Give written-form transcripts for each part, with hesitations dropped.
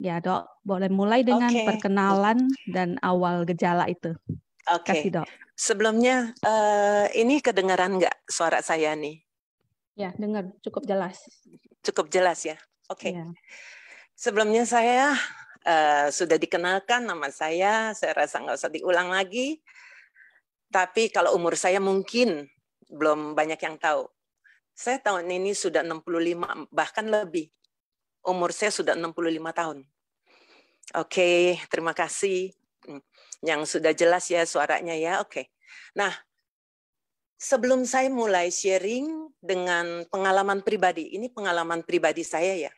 Ya, Dok. Boleh mulai dengan Oke, perkenalan dan awal gejala itu. Kasih, oke. Dok. Sebelumnya, ini kedengaran nggak suara saya nih? Ya, dengar cukup jelas. Cukup jelas ya? Oke. Ya. Sebelumnya saya sudah dikenalkan nama saya rasa nggak usah diulang lagi. Tapi kalau umur saya mungkin belum banyak yang tahu. Saya tahun ini sudah 65, bahkan lebih. Umur saya sudah 65 tahun. Oke, terima kasih. Yang sudah jelas ya suaranya ya, oke. Nah, sebelum saya mulai sharing dengan pengalaman pribadi, ini pengalaman pribadi saya ya.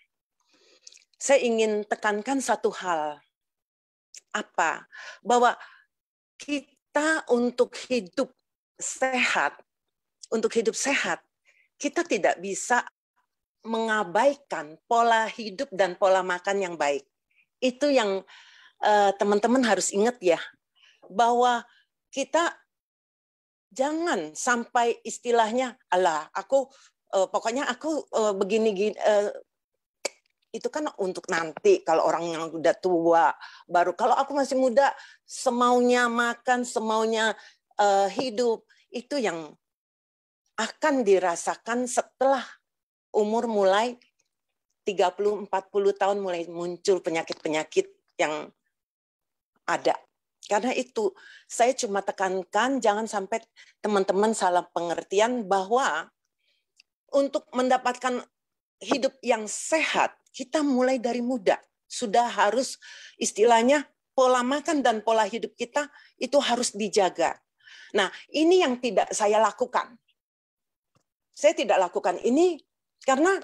Saya ingin tekankan satu hal. Apa? Bahwa kita untuk hidup sehat, kita tidak bisa mengabaikan pola hidup dan pola makan yang baik. Itu yang teman-teman harus ingat ya, bahwa kita jangan sampai istilahnya, alah, pokoknya aku begini, itu kan untuk nanti kalau orang yang udah tua. Baru kalau aku masih muda, semaunya makan, semaunya hidup, itu yang akan dirasakan setelah umur mulai 30-40 tahun mulai muncul penyakit-penyakit yang ada. Karena itu, saya cuma tekankan jangan sampai teman-teman salah pengertian bahwa untuk mendapatkan hidup yang sehat, kita mulai dari muda. Sudah harus istilahnya pola makan dan pola hidup kita itu harus dijaga. Nah, ini yang tidak saya lakukan. Saya tidak lakukan ini karena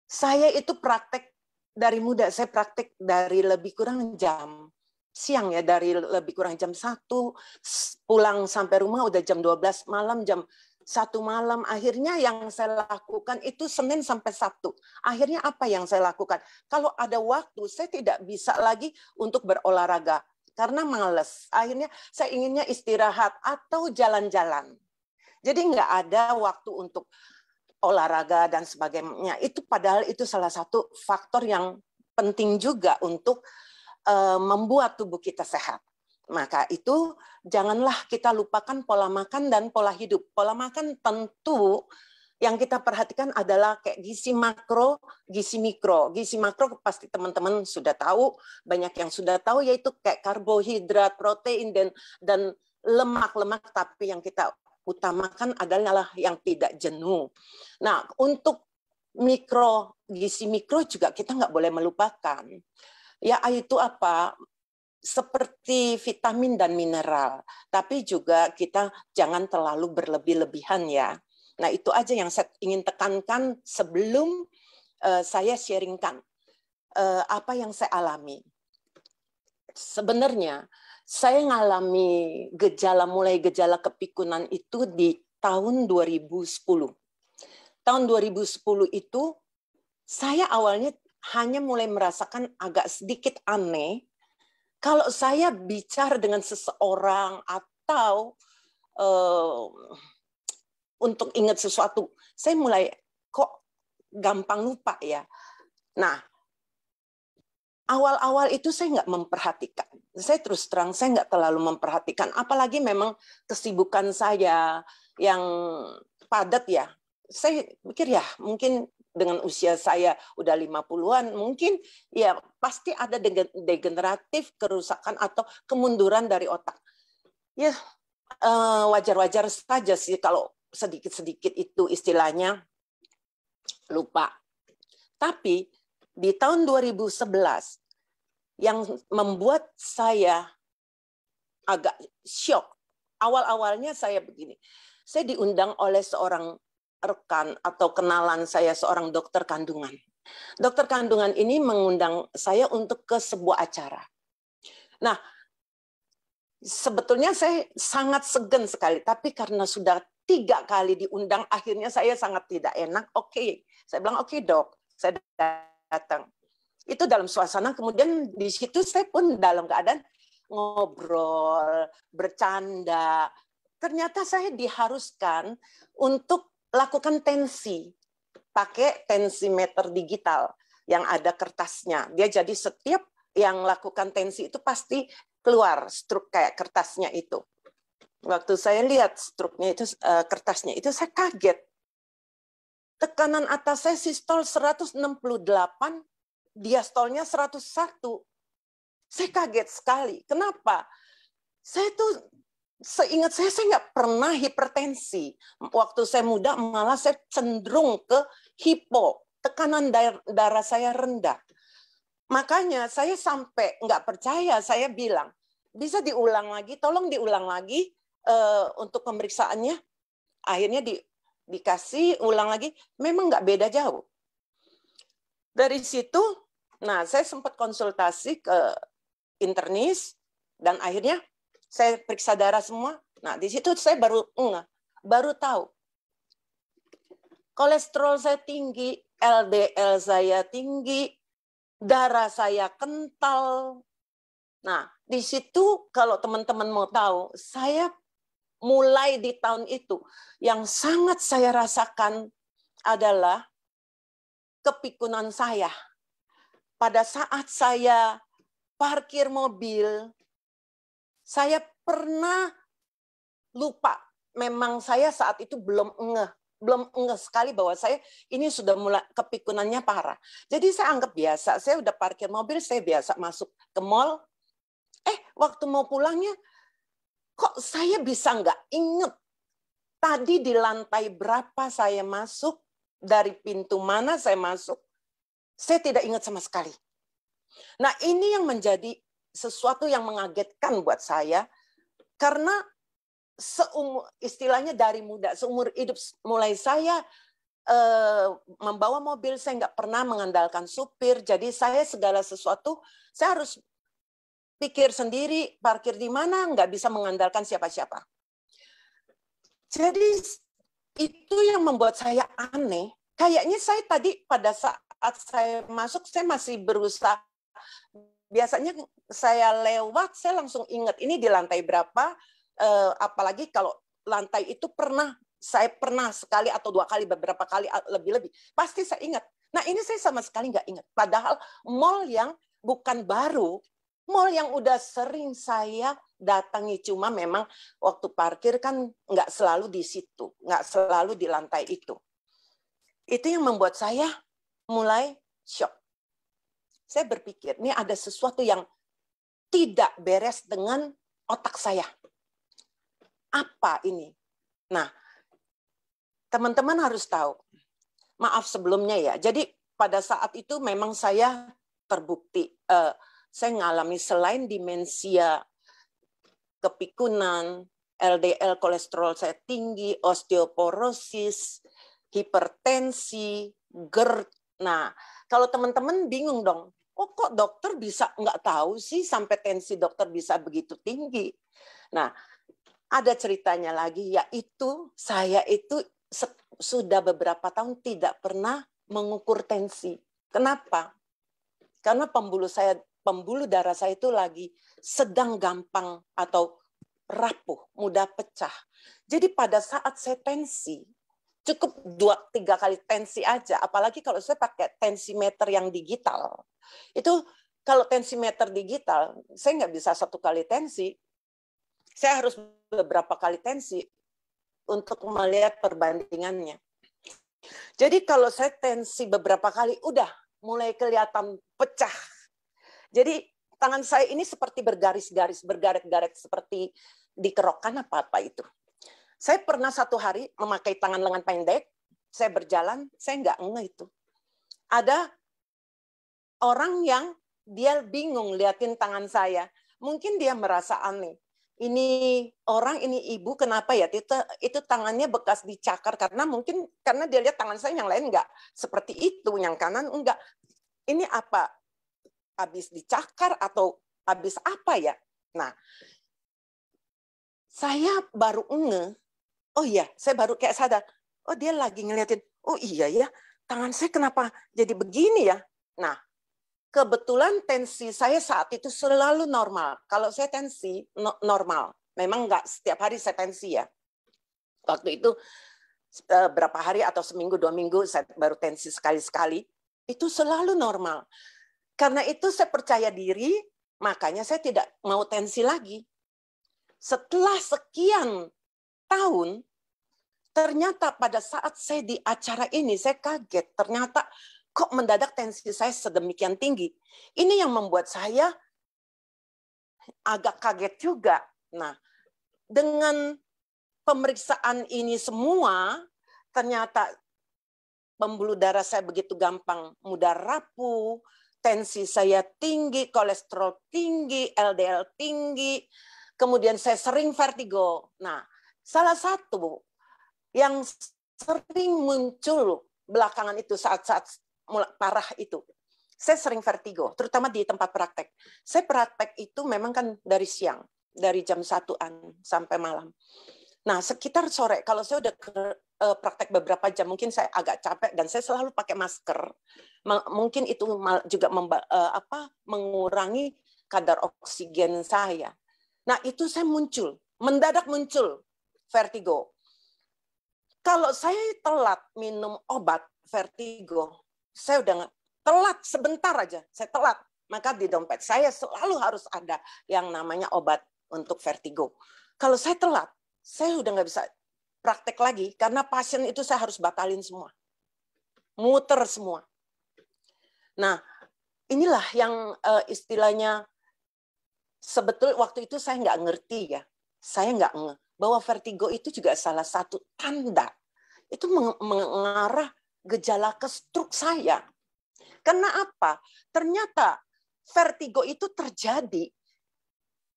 saya itu praktek dari muda. Saya praktek dari lebih kurang jam siang ya, dari lebih kurang jam 1, pulang sampai rumah udah jam 12 malam, jam 1 malam. Akhirnya yang saya lakukan itu Senin sampai Sabtu. Akhirnya apa yang saya lakukan? Kalau ada waktu, saya tidak bisa lagi untuk berolahraga. Karena males. Akhirnya saya inginnya istirahat atau jalan-jalan. Jadi nggak ada waktu untuk olahraga dan sebagainya. Itu padahal itu salah satu faktor yang penting juga untuk membuat tubuh kita sehat. Maka itu janganlah kita lupakan pola makan dan pola hidup. Pola makan tentu yang kita perhatikan adalah kayak gizi makro, gizi mikro. Gizi makro pasti teman-teman sudah tahu, banyak yang sudah tahu, yaitu kayak karbohidrat, protein, dan lemak-lemak, tapi yang kita utamakan adalah yang tidak jenuh. Nah, untuk gizi mikro juga kita nggak boleh melupakan. Ya, itu apa? Seperti vitamin dan mineral. Tapi juga kita jangan terlalu berlebih-lebihan ya. Nah, itu aja yang saya ingin tekankan sebelum saya sharingkan apa yang saya alami. Sebenarnya, saya mengalami mulai gejala kepikunan itu di tahun 2010. Tahun 2010 itu, saya awalnya hanya mulai merasakan agak sedikit aneh kalau saya bicara dengan seseorang atau untuk ingat sesuatu, saya mulai kok gampang lupa ya. Nah, awal-awal itu saya nggak memperhatikan. Saya terus terang, saya nggak terlalu memperhatikan. Apalagi memang kesibukan saya yang padat ya. Saya pikir ya mungkin dengan usia saya udah 50-an, mungkin ya pasti ada degeneratif, kerusakan atau kemunduran dari otak. Ya wajar-wajar saja sih kalau sedikit-sedikit itu istilahnya lupa. Tapi di tahun 2011 yang membuat saya agak syok. Awal-awalnya saya begini. Saya diundang oleh seorang rekan atau kenalan saya, seorang dokter kandungan. Dokter kandungan ini mengundang saya untuk ke sebuah acara. Nah, sebetulnya saya sangat segan sekali, tapi karena sudah 3 kali diundang, akhirnya saya sangat tidak enak. Oke, saya bilang oke dok, saya datang. Itu dalam suasana, kemudian di situ saya pun dalam keadaan ngobrol, bercanda. Ternyata saya diharuskan untuk lakukan tensi, pakai tensimeter digital. yang ada kertasnya. Dia jadi setiap yang lakukan tensi itu pasti keluar struk kayak kertasnya itu. Waktu saya lihat struknya itu, kertasnya itu, saya kaget. Tekanan atas saya sistol 168, diastolnya 101. Saya kaget sekali. Kenapa? Saya tuh seingat saya nggak pernah hipertensi. Waktu saya muda malah saya cenderung ke hipo. Tekanan darah saya rendah. Makanya saya sampai nggak percaya, saya bilang, bisa diulang lagi, tolong diulang lagi untuk pemeriksaannya. Akhirnya dikasih ulang lagi, memang nggak beda jauh. Dari situ, nah saya sempat konsultasi ke internis, dan akhirnya saya periksa darah semua. Nah di situ saya baru tahu. Kolesterol saya tinggi, LDL saya tinggi, darah saya kental. Nah, di situ kalau teman-teman mau tahu, saya mulai di tahun itu, yang sangat saya rasakan adalah kepikunan saya. Pada saat saya parkir mobil, saya pernah lupa. Memang saya saat itu belum ngeh sekali bahwa saya ini sudah mulai kepikunannya parah. Jadi saya anggap biasa, saya udah parkir mobil, saya biasa masuk ke mall. Waktu mau pulangnya, kok saya bisa nggak inget tadi di lantai berapa saya masuk, dari pintu mana saya masuk, saya tidak ingat sama sekali. Nah ini yang menjadi sesuatu yang mengagetkan buat saya, karena istilahnya dari muda, seumur hidup mulai saya membawa mobil, saya nggak pernah mengandalkan supir. Jadi saya segala sesuatu saya harus pikir sendiri, parkir di mana, nggak bisa mengandalkan siapa-siapa. Jadi itu yang membuat saya aneh. Kayaknya saya tadi pada saat saya masuk, saya masih berusaha. Biasanya saya lewat, saya langsung ingat ini di lantai berapa. Apalagi kalau lantai itu saya pernah sekali atau 2 kali, beberapa kali lebih-lebih. Pasti saya ingat. Nah ini saya sama sekali nggak ingat. Padahal mall yang bukan baru, mall yang udah sering saya datangi, cuma memang waktu parkir kan nggak selalu di situ, nggak selalu di lantai itu. Itu yang membuat saya mulai shock. Saya berpikir, ini ada sesuatu yang tidak beres dengan otak saya. Apa ini? Nah, teman-teman harus tahu. Maaf sebelumnya ya. Jadi pada saat itu memang saya terbukti, saya mengalami selain demensia, kepikunan, LDL kolesterol saya tinggi, osteoporosis, hipertensi, GERD. Nah, kalau teman-teman bingung dong, kok dokter bisa nggak tahu sih sampai tensi dokter bisa begitu tinggi. Nah, ada ceritanya lagi, yaitu saya itu sudah beberapa tahun tidak pernah mengukur tensi. Kenapa? Karena pembuluh darah saya itu lagi sedang gampang atau rapuh, mudah pecah. Jadi pada saat saya tensi, cukup 2-3 kali tensi aja. Apalagi kalau saya pakai tensimeter yang digital. Itu kalau tensimeter digital, saya nggak bisa 1 kali tensi. Saya harus beberapa kali tensi untuk melihat perbandingannya. Jadi kalau saya tensi beberapa kali, udah mulai kelihatan pecah. Jadi tangan saya ini seperti bergaris-garis, bergaret-garet seperti dikerokan apa-apa itu. Saya pernah 1 hari memakai tangan lengan pendek, saya berjalan, saya nggak ngeh itu. Ada orang yang dia bingung liatin tangan saya. Mungkin dia merasa aneh. Ini orang, ini ibu, kenapa ya itu tangannya bekas dicakar, karena dia lihat tangan saya yang lain enggak seperti itu, yang kanan enggak. Ini apa? Habis dicakar atau habis apa ya? Nah, saya baru ngeh. Oh iya, saya baru kayak sadar. Oh dia lagi ngeliatin. Oh iya ya, tangan saya kenapa jadi begini ya? Nah, kebetulan tensi saya saat itu selalu normal. Kalau saya tensi normal, memang nggak setiap hari saya tensi ya. Waktu itu berapa hari atau seminggu 2 minggu saya baru tensi sekali-sekali. Itu selalu normal. Karena itu saya percaya diri, makanya saya tidak mau tensi lagi. Setelah sekian tahun, ternyata pada saat saya di acara ini, saya kaget. Ternyata kok mendadak tensi saya sedemikian tinggi. Ini yang membuat saya agak kaget juga. Nah, dengan pemeriksaan ini semua, ternyata pembuluh darah saya begitu gampang mudah rapuh, tensi saya tinggi, kolesterol tinggi, LDL tinggi, kemudian saya sering vertigo. Nah, salah satu yang sering muncul belakangan itu saat-saat parah itu, saya sering vertigo, terutama di tempat praktek. Saya praktek itu memang kan dari siang, dari jam 1-an sampai malam. Nah, sekitar sore, kalau saya udah praktek beberapa jam, mungkin saya agak capek dan saya selalu pakai masker. Mungkin itu juga mengurangi kadar oksigen saya. Nah, itu saya mendadak muncul vertigo. Kalau saya telat minum obat vertigo, saya udah telat sebentar aja, saya telat. Maka di dompet saya selalu harus ada yang namanya obat untuk vertigo. Kalau saya telat, saya udah nggak bisa praktek lagi karena pasien itu saya harus batalin semua. Muter semua. Nah, inilah yang istilahnya sebetulnya waktu itu saya nggak ngerti ya. Saya nggak ngerti bahwa vertigo itu juga salah satu tanda. Itu mengarah gejala ke stroke saya. Karena apa? Ternyata vertigo itu terjadi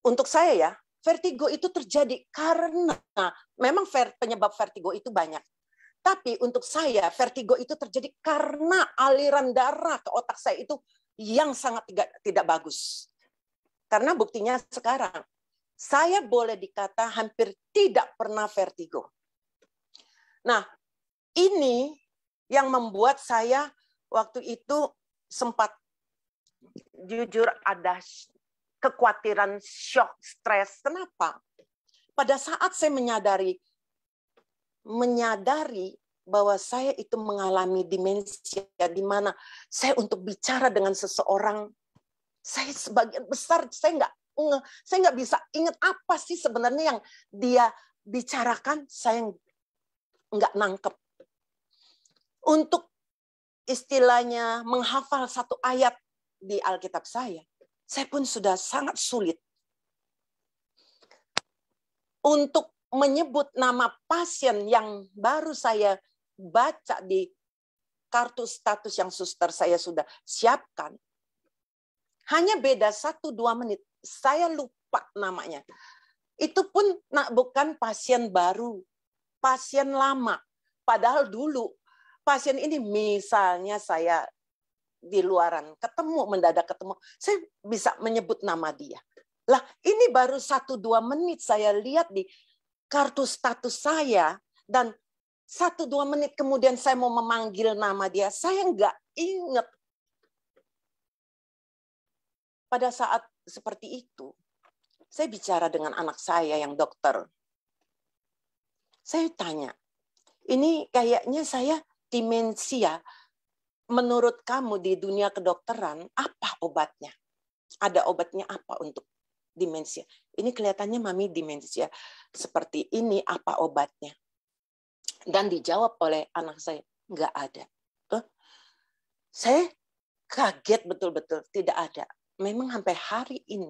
untuk saya ya. Vertigo itu terjadi karena memang penyebab vertigo itu banyak. Tapi untuk saya vertigo itu terjadi karena aliran darah ke otak saya itu yang sangat tidak bagus. Karena buktinya sekarang saya boleh dikata hampir tidak pernah vertigo. Nah, ini yang membuat saya waktu itu sempat jujur ada kekhawatiran, shock, stres. Kenapa? Pada saat saya menyadari bahwa saya itu mengalami demensia, di mana saya untuk bicara dengan seseorang, saya sebagian besar saya nggak bisa ingat apa sih sebenarnya yang dia bicarakan, saya nggak nangkep. Untuk istilahnya menghafal satu ayat di Alkitab saya pun sudah sangat sulit. Untuk menyebut nama pasien yang baru saya baca di kartu status yang suster saya sudah siapkan, hanya beda 1-2 menit, saya lupa namanya. Itu pun bukan pasien baru, pasien lama. Padahal dulu pasien ini misalnya saya di luaran mendadak ketemu, saya bisa menyebut nama dia. Lah, ini baru 1-2 menit saya lihat di kartu status saya, dan 1-2 menit kemudian saya mau memanggil nama dia, saya nggak ingat. Pada saat seperti itu, saya bicara dengan anak saya yang dokter. Saya tanya, ini kayaknya saya demensia. Menurut kamu di dunia kedokteran, apa obatnya? Ada obatnya apa untuk demensia? Ini kelihatannya mami demensia seperti ini, apa obatnya? Dan dijawab oleh anak saya, nggak ada. Saya kaget betul-betul, tidak ada. Memang sampai hari ini,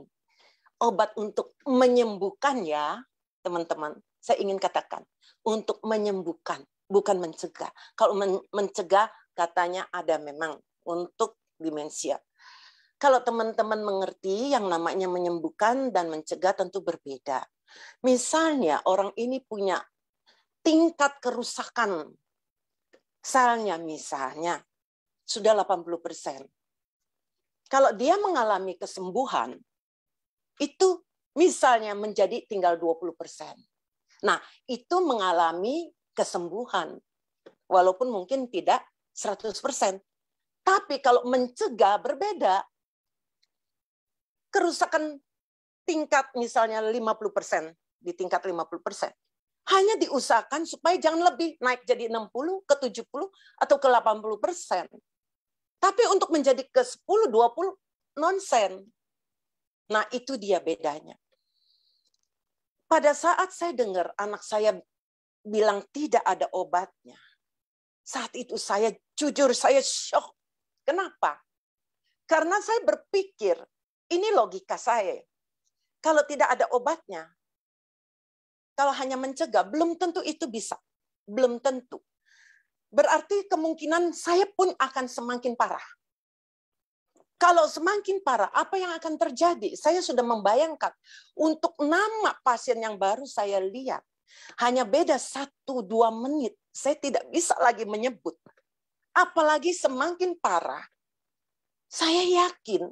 obat untuk menyembuhkan ya, teman-teman, saya ingin katakan, untuk menyembuhkan, bukan mencegah. Kalau mencegah, katanya ada memang untuk demensia. Kalau teman-teman mengerti yang namanya menyembuhkan dan mencegah tentu berbeda. Misalnya orang ini punya tingkat kerusakan selnya misalnya sudah 80%. Kalau dia mengalami kesembuhan, itu misalnya menjadi tinggal 20%. Nah, itu mengalami kesembuhan. Walaupun mungkin tidak 100%. Tapi kalau mencegah berbeda. Kerusakan tingkat misalnya 50%, di tingkat 50%. Hanya diusahakan supaya jangan lebih, naik jadi 60, ke 70, atau ke 80%. Tapi untuk menjadi ke 10, 20 nonsen. Nah, itu dia bedanya. Pada saat saya dengar anak saya bilang tidak ada obatnya, saat itu saya jujur, saya shock. Kenapa? Karena saya berpikir, ini logika saya. Kalau tidak ada obatnya, kalau hanya mencegah, belum tentu itu bisa. Belum tentu. Berarti kemungkinan saya pun akan semakin parah. Kalau semakin parah, apa yang akan terjadi? Saya sudah membayangkan untuk nama pasien yang baru saya lihat. Hanya beda 1-2 menit. Saya tidak bisa lagi menyebut. Apalagi semakin parah. Saya yakin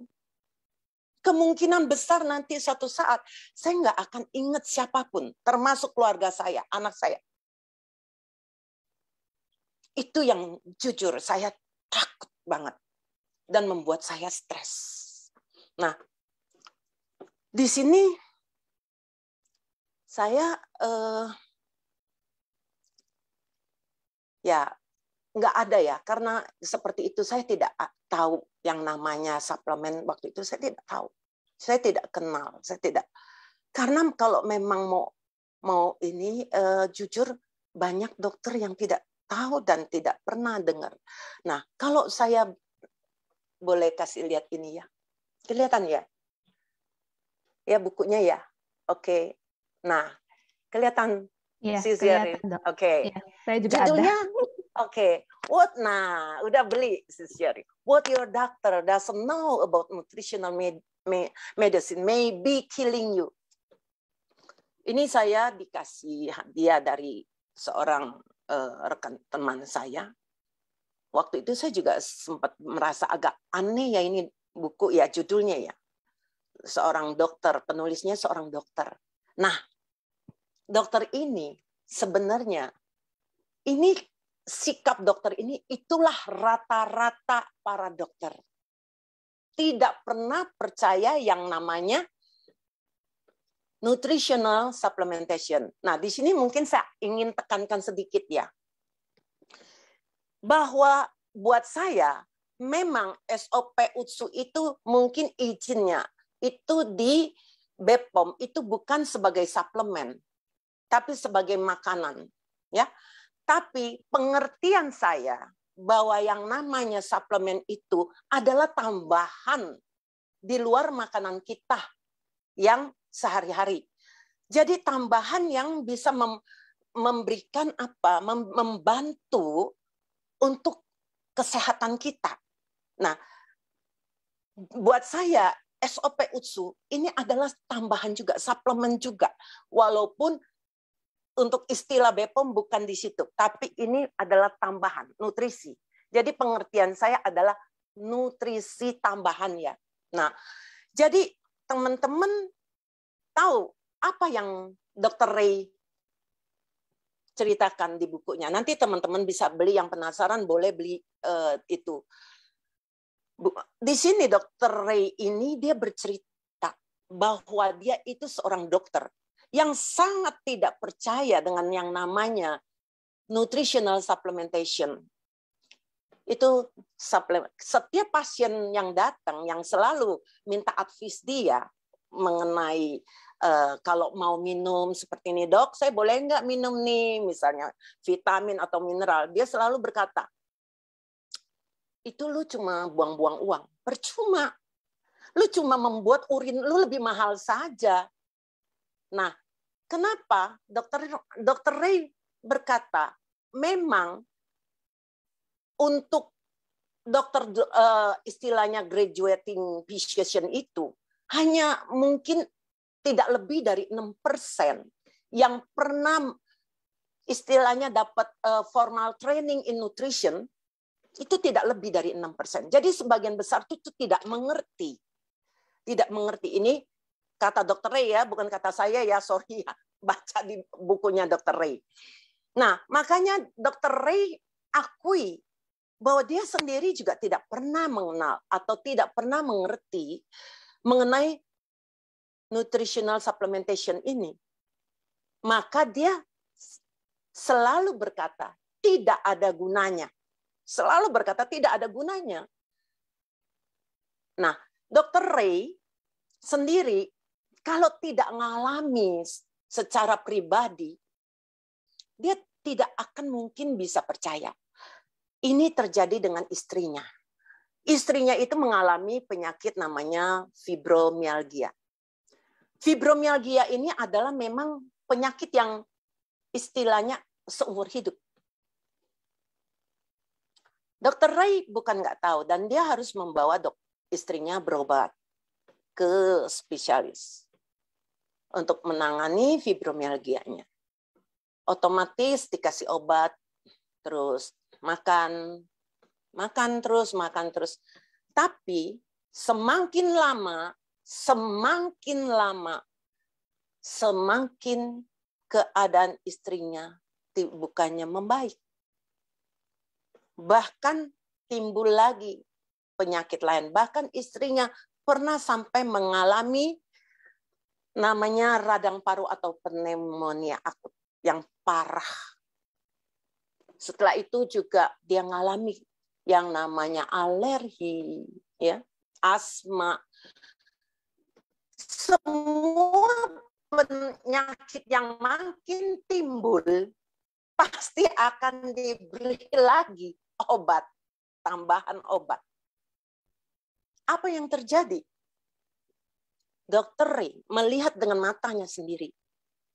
kemungkinan besar nanti suatu saat saya nggak akan ingat siapapun, termasuk keluarga saya, anak saya. Itu yang jujur saya takut banget dan membuat saya stres. Nah, di sini saya ya nggak ada ya, karena seperti itu saya tidak tahu yang namanya suplemen waktu itu, saya tidak tahu, saya tidak kenal, saya tidak. Karena kalau memang mau ini jujur banyak dokter yang tidak tahu dan tidak pernah dengar. Nah, kalau saya boleh kasih lihat ini ya, kelihatan ya, ya bukunya ya, oke. Nah, kelihatan. Iya, Sisiari. kelihatan, Dok. Oke. Iya, saya juga judulnya, ada. Oke. Nah, udah beli Sisiari. What your doctor doesn't know about nutritional medicine may be killing you. Ini saya dikasih hadiah dari seorang rekan teman saya. Waktu itu saya juga sempat merasa agak aneh ya ini buku ya, judulnya ya. Seorang dokter, penulisnya seorang dokter. Nah, dokter ini sebenarnya, ini sikap dokter ini itulah rata-rata para dokter. Tidak pernah percaya yang namanya nutritional supplementation. Nah, di sini mungkin saya ingin tekankan sedikit ya. Bahwa buat saya, memang SOP UTSU itu mungkin izinnya itu di BPOM itu bukan sebagai suplemen, tapi sebagai makanan, ya. Tapi pengertian saya bahwa yang namanya suplemen itu adalah tambahan di luar makanan kita yang sehari-hari. Jadi tambahan yang bisa memberikan apa? Membantu untuk kesehatan kita. Nah, buat saya SOP UTSU ini adalah tambahan juga, suplemen juga. Walaupun untuk istilah BPOM bukan di situ, tapi ini adalah tambahan, nutrisi. Jadi pengertian saya adalah nutrisi tambahan ya. Nah, jadi teman-teman tahu apa yang Dr. Ray ceritakan di bukunya. Nanti teman-teman bisa beli, yang penasaran boleh beli itu. Di sini Dr. Ray ini dia bercerita bahwa dia itu seorang dokter yang sangat tidak percaya dengan yang namanya nutritional supplementation. Itu setiap pasien yang datang yang selalu minta advice dia mengenai kalau mau minum seperti ini, dok, saya boleh nggak minum nih, misalnya vitamin atau mineral, dia selalu berkata, itu lu cuma buang-buang uang, percuma. Lu cuma membuat urin lu lebih mahal saja. Nah, kenapa Dr. Ray berkata, memang untuk dokter istilahnya graduating physician itu hanya mungkin tidak lebih dari 6% yang pernah istilahnya dapat formal training in nutrition, itu tidak lebih dari 6%. Jadi sebagian besar itu tidak mengerti. Tidak mengerti. Ini kata Dr. Ray ya, bukan kata saya ya, sorry ya. Baca di bukunya Dr. Ray. Nah, makanya Dr. Ray akui bahwa dia sendiri juga tidak pernah mengenal atau tidak pernah mengerti mengenai nutritional supplementation ini. Maka dia selalu berkata, tidak ada gunanya. Selalu berkata tidak ada gunanya. Nah, Dr. Ray sendiri kalau tidak mengalami secara pribadi, dia tidak akan mungkin bisa percaya. Ini terjadi dengan istrinya. Istrinya itu mengalami penyakit namanya fibromialgia. Fibromialgia ini adalah memang penyakit yang istilahnya seumur hidup. Dr. Ray bukan nggak tahu, dan dia harus membawa istrinya berobat ke spesialis untuk menangani fibromialgianya. Otomatis dikasih obat, terus makan terus. Tapi semakin lama, semakin keadaan istrinya bukannya membaik. Bahkan timbul lagi penyakit lain. Bahkan istrinya pernah sampai mengalami namanya radang paru atau pneumonia akut yang parah. Setelah itu juga dia mengalami yang namanya alergi, ya, asma. Semua penyakit yang makin timbul pasti akan diberi lagi obat, tambahan obat. Apa yang terjadi? Dr. Ray melihat dengan matanya sendiri.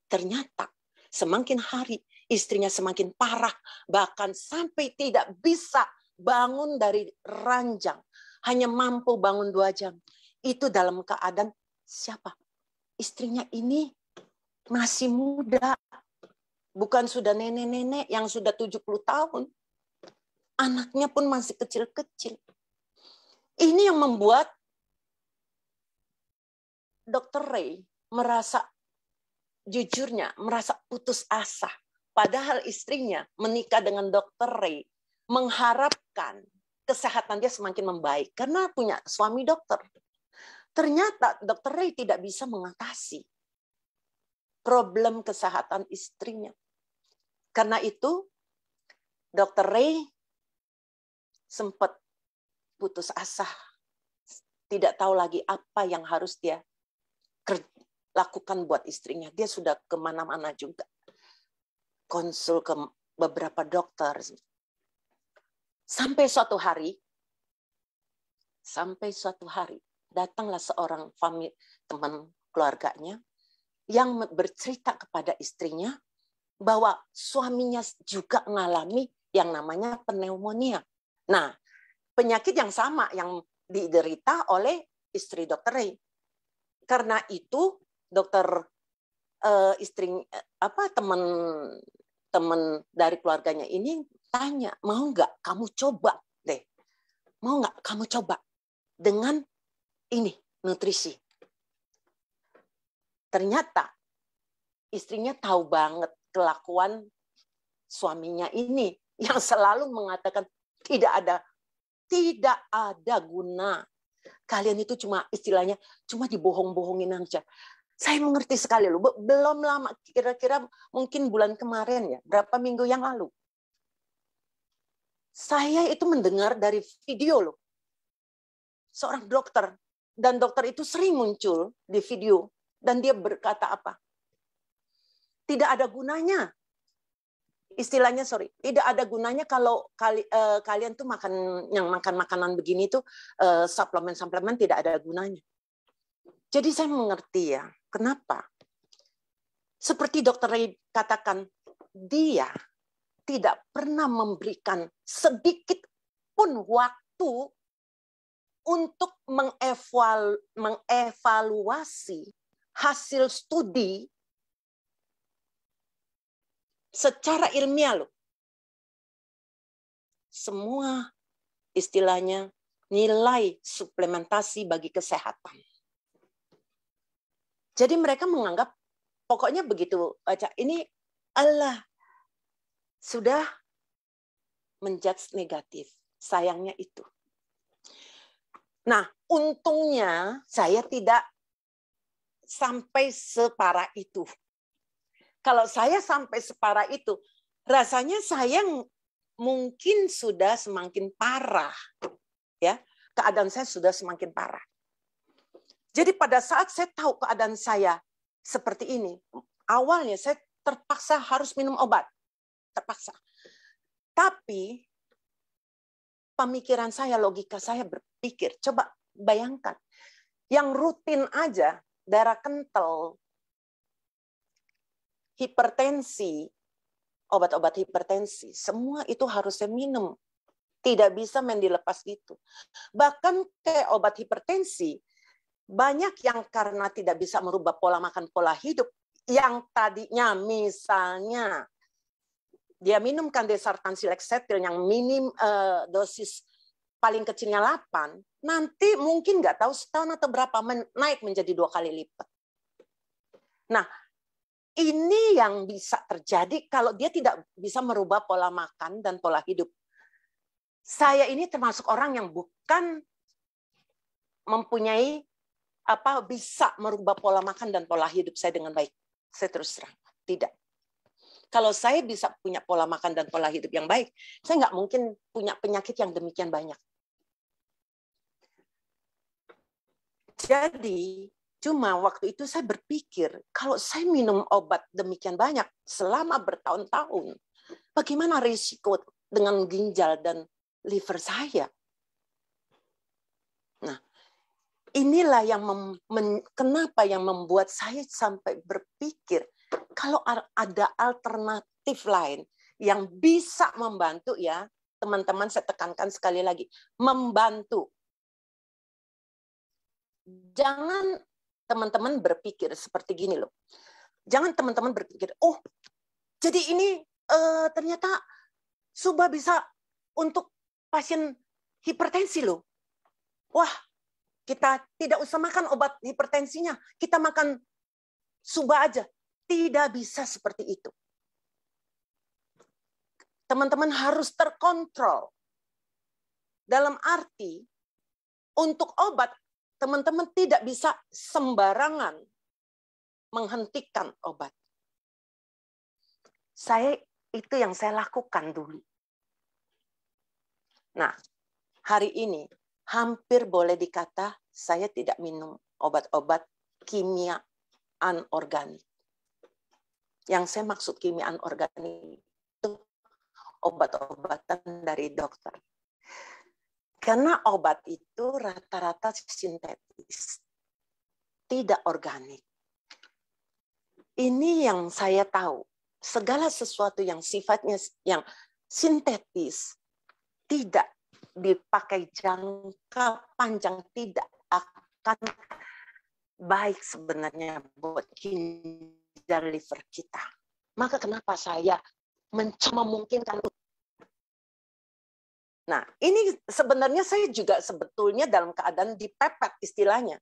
Ternyata semakin hari istrinya semakin parah, bahkan sampai tidak bisa bangun dari ranjang, hanya mampu bangun 2 jam. Itu dalam keadaan siapa? Istrinya ini masih muda, bukan sudah nenek-nenek yang sudah 70 tahun. Anaknya pun masih kecil-kecil. Ini yang membuat Dr. Ray merasa, jujurnya, merasa putus asa. Padahal istrinya menikah dengan Dr. Ray mengharapkan kesehatan dia semakin membaik karena punya suami dokter. Ternyata Dr. Ray tidak bisa mengatasi problem kesehatan istrinya. Karena itu Dr. Ray sempat putus asa. Tidak tahu lagi apa yang harus dia lakukan buat istrinya. Dia sudah kemana-mana juga. Konsul ke beberapa dokter. Sampai suatu hari, datanglah seorang teman keluarganya yang bercerita kepada istrinya bahwa suaminya juga mengalami yang namanya pneumonia. Nah, penyakit yang sama yang diderita oleh istri Dr. Ray. Karena itu teman dari keluarganya ini tanya, mau nggak kamu coba deh, mau nggak kamu coba dengan ini nutrisi. Ternyata istrinya tahu banget kelakuan suaminya ini yang selalu mengatakan tidak ada guna. Kalian itu cuma istilahnya cuma dibohong-bohongin aja. Saya mengerti sekali loh. Belum lama, kira-kira mungkin bulan kemarin ya, berapa minggu yang lalu. Saya itu mendengar dari video loh. Seorang dokter. Dan dokter itu sering muncul di video. Dan dia berkata apa? Tidak ada gunanya. Istilahnya, tidak ada gunanya kalau kalian tuh makan makanan begini tuh suplemen tidak ada gunanya. Jadi saya mengerti ya, kenapa? Seperti Dr. Ray katakan, dia tidak pernah memberikan sedikit pun waktu untuk mengevaluasi hasil studi secara ilmiah loh. Semua istilahnya nilai suplementasi bagi kesehatan. Jadi mereka menganggap pokoknya begitu baca ini Allah sudah menjudge negatif. Sayangnya itu. Nah, untungnya saya tidak sampai separah itu. Kalau saya sampai separah itu, rasanya saya mungkin sudah semakin parah. Ya, keadaan saya sudah semakin parah. Jadi pada saat saya tahu keadaan saya seperti ini, awalnya saya terpaksa harus minum obat. Terpaksa. Tapi pemikiran saya, logika saya berpikir, coba bayangkan, yang rutin aja, darah kental, hipertensi, obat-obat hipertensi, semua itu harus saya minum. Tidak bisa main dilepas gitu. Bahkan kayak obat hipertensi, banyak yang karena tidak bisa merubah pola makan, pola hidup, yang tadinya misalnya dia minum Candesartan Silexetil yang minim dosis paling kecilnya 8, nanti mungkin nggak tahu setahun atau berapa naik menjadi 2 kali lipat. Nah, ini yang bisa terjadi kalau dia tidak bisa merubah pola makan dan pola hidup. Saya ini termasuk orang yang bukan mempunyai bisa merubah pola makan dan pola hidup saya dengan baik. Saya terus terang, tidak. Kalau saya bisa punya pola makan dan pola hidup yang baik, saya nggak mungkin punya penyakit yang demikian banyak. Jadi, cuma waktu itu saya berpikir, kalau saya minum obat demikian banyak selama bertahun-tahun, bagaimana risiko dengan ginjal dan liver saya? Nah, inilah yang kenapa yang membuat saya sampai berpikir, kalau ada alternatif lain yang bisa membantu, ya teman-teman, saya tekankan sekali lagi, membantu. Jangan teman-teman berpikir seperti gini loh. Jangan teman-teman berpikir, oh jadi ini ternyata Suba bisa untuk pasien hipertensi loh. Wah, kita tidak usah makan obat hipertensinya, kita makan Suba aja. Tidak bisa seperti itu. Teman-teman harus terkontrol. Dalam arti, untuk obat, teman-teman tidak bisa sembarangan menghentikan obat. Itu yang saya lakukan dulu. Nah, hari ini hampir boleh dikata saya tidak minum obat-obat kimia anorganik. Yang saya maksud kimia anorganik itu obat-obatan dari dokter. Karena obat itu rata-rata sintetis, tidak organik. Ini yang saya tahu. Segala sesuatu yang sifatnya yang sintetis, tidak dipakai jangka panjang, tidak akan baik sebenarnya buat ginjal liver kita. Maka kenapa saya mencoba memungkinkan. Nah, ini sebenarnya saya juga sebetulnya dalam keadaan dipepet istilahnya.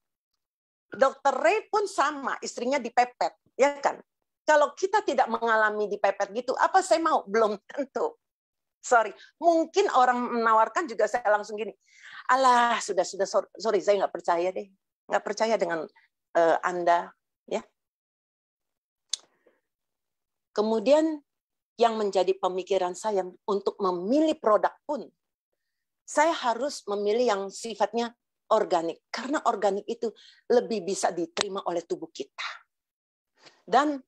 Dr. Ray pun sama, istrinya dipepet, ya kan? Kalau kita tidak mengalami dipepet gitu, apa saya mau? Belum tentu. Sorry, mungkin orang menawarkan juga saya langsung gini, alah sudah, sorry saya nggak percaya deh, nggak percaya dengan Anda, ya. Kemudian yang menjadi pemikiran saya untuk memilih produk pun, saya harus memilih yang sifatnya organik. Karena organik itu lebih bisa diterima oleh tubuh kita. Dan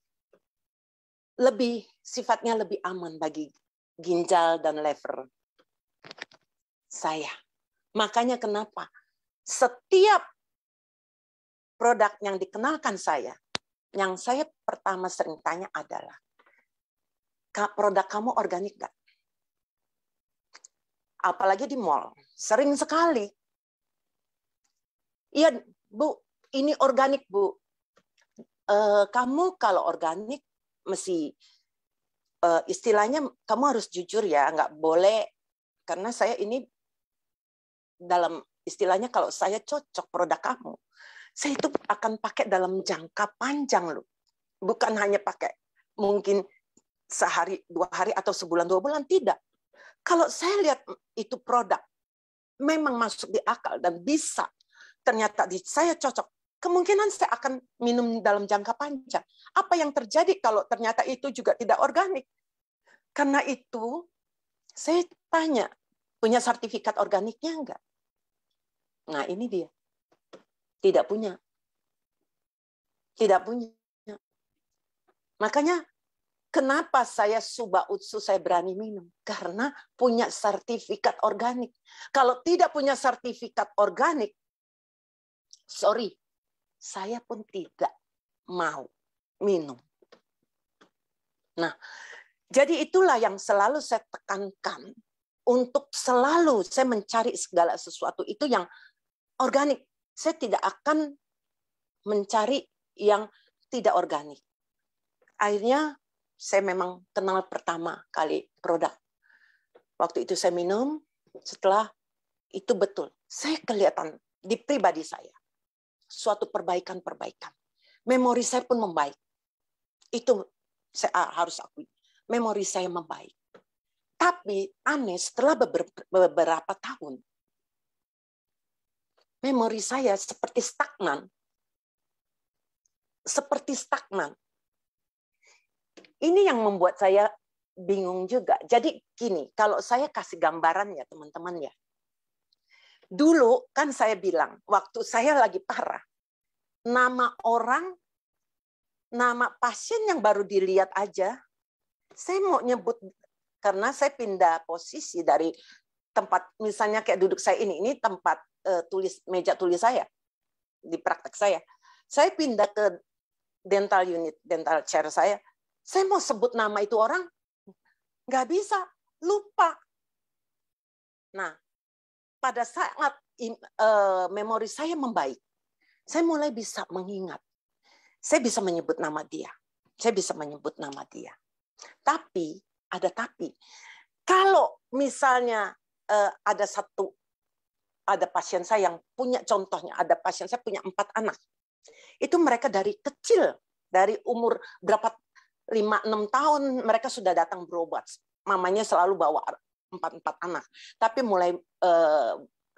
sifatnya lebih aman bagi ginjal dan liver saya. Makanya kenapa setiap produk yang dikenalkan saya, yang saya pertama sering tanya adalah, produk kamu organik nggak? Apalagi di mall, sering sekali. Iya, Bu, ini organik, Bu. Kamu kalau organik, mesti istilahnya kamu harus jujur ya, nggak boleh, karena saya ini dalam istilahnya kalau saya cocok produk kamu, saya itu akan pakai dalam jangka panjang loh. Bukan hanya pakai mungkin sehari, 2 hari, atau sebulan, 2 bulan, tidak. Kalau saya lihat itu produk memang masuk di akal dan bisa, ternyata saya cocok, kemungkinan saya akan minum dalam jangka panjang. Apa yang terjadi kalau ternyata itu juga tidak organik? Karena itu, saya tanya, punya sertifikat organiknya enggak? Nah, ini dia. Tidak punya. Tidak punya. Makanya kenapa saya Suba Utsu saya berani minum? Karena punya sertifikat organik. Kalau tidak punya sertifikat organik, sorry, saya pun tidak mau minum. Nah, jadi itulah yang selalu saya tekankan. Untuk selalu saya mencari segala sesuatu itu yang organik. Saya tidak akan mencari yang tidak organik. Akhirnya saya memang kenal pertama kali produk. Waktu itu saya minum, setelah itu betul. Saya kelihatan di pribadi saya. Suatu perbaikan-perbaikan. Memori saya pun membaik. Itu saya harus akui. Memori saya membaik. Tapi aneh, setelah beberapa tahun, memori saya seperti stagnan. Seperti stagnan. Ini yang membuat saya bingung juga. Jadi gini, kalau saya kasih gambaran ya teman-teman ya. Dulu kan saya bilang, waktu saya lagi parah, nama orang, nama pasien yang baru dilihat aja, saya mau nyebut, karena saya pindah posisi dari tempat, misalnya kayak duduk saya ini tempat meja tulis saya, di praktek saya. Saya pindah ke dental unit, dental chair saya mau sebut nama itu orang, nggak bisa, lupa. Nah, pada saat memori saya membaik, saya mulai bisa mengingat. Saya bisa menyebut nama dia. Saya bisa menyebut nama dia. Tapi, ada tapi. Kalau misalnya ada pasien saya yang punya, contohnya ada pasien saya punya 4 anak. Itu mereka dari kecil, dari umur berapa 5-6 tahun mereka sudah datang berobat. Mamanya selalu bawa 4 anak. Tapi mulai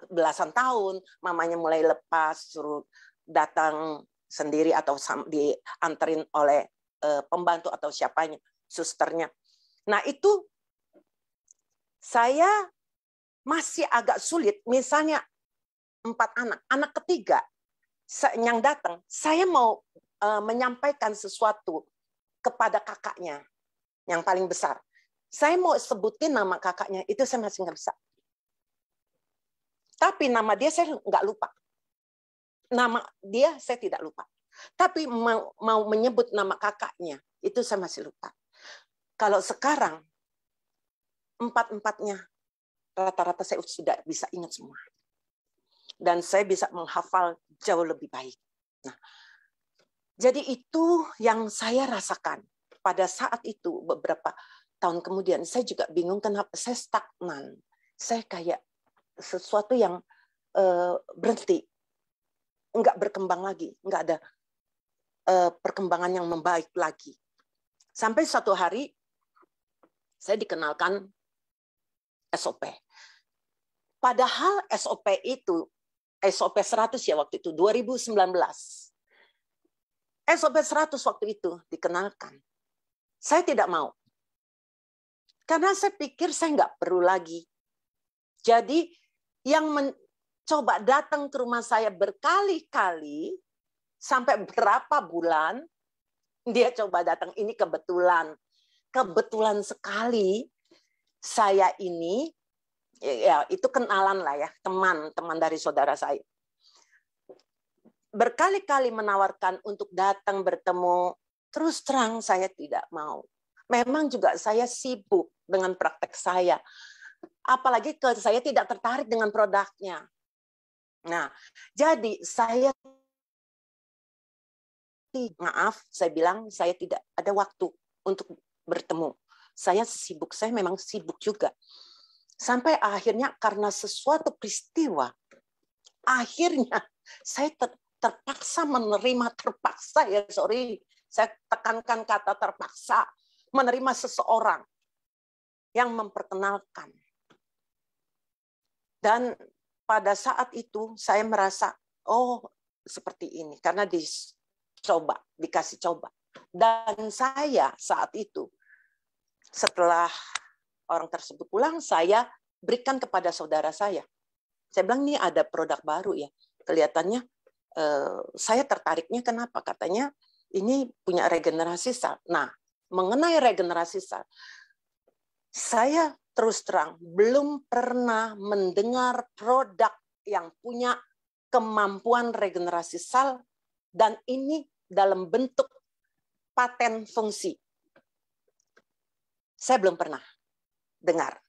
belasan tahun, mamanya mulai lepas, suruh datang sendiri atau dianterin oleh pembantu atau siapanya, susternya. Nah itu saya masih agak sulit. Misalnya 4 anak, anak ketiga yang datang, saya mau menyampaikan sesuatu kepada kakaknya yang paling besar. Saya mau sebutin nama kakaknya, itu saya masih nggak bisa. Tapi nama dia saya nggak lupa. Nama dia saya tidak lupa. Tapi mau menyebut nama kakaknya, itu saya masih lupa. Kalau sekarang, 4-4-nya, rata-rata saya sudah bisa ingat semua. Dan saya bisa menghafal jauh lebih baik. Nah, jadi itu yang saya rasakan. Pada saat itu, beberapa tahun kemudian, saya juga bingung kenapa saya stagnan. Saya kayak sesuatu yang berhenti. Nggak berkembang lagi. Nggak ada perkembangan yang membaik lagi. Sampai suatu hari, saya dikenalkan SOP. Padahal SOP itu, SOP 100 ya waktu itu, 2019. SOP 100 waktu itu dikenalkan. Saya tidak mau. Karena saya pikir saya nggak perlu lagi. Jadi yang mencoba datang ke rumah saya berkali-kali, sampai berapa bulan, dia coba datang. Ini kebetulan. Kebetulan sekali saya ini, ya itu kenalan lah ya, teman dari saudara saya. Berkali-kali menawarkan untuk datang bertemu, terus terang saya tidak mau. Memang juga saya sibuk dengan praktek saya. Apalagi saya tidak tertarik dengan produknya. Nah, jadi saya maaf, saya bilang saya tidak ada waktu untuk bertemu. Saya sibuk, saya memang sibuk juga. Sampai akhirnya karena sesuatu peristiwa, akhirnya saya terpaksa menerima, terpaksa ya, sorry, saya tekankan kata terpaksa, menerima seseorang yang memperkenalkan. Dan pada saat itu saya merasa, oh seperti ini, karena dikasih coba. Dan saya saat itu, setelah orang tersebut pulang, saya berikan kepada saudara saya. Saya bilang ini ada produk baru ya. Kelihatannya saya tertariknya kenapa? Katanya ini punya regenerasi sel. Nah, mengenai regenerasi sel, saya terus terang belum pernah mendengar produk yang punya kemampuan regenerasi sel dan ini dalam bentuk paten fungsi. Saya belum pernah dengar.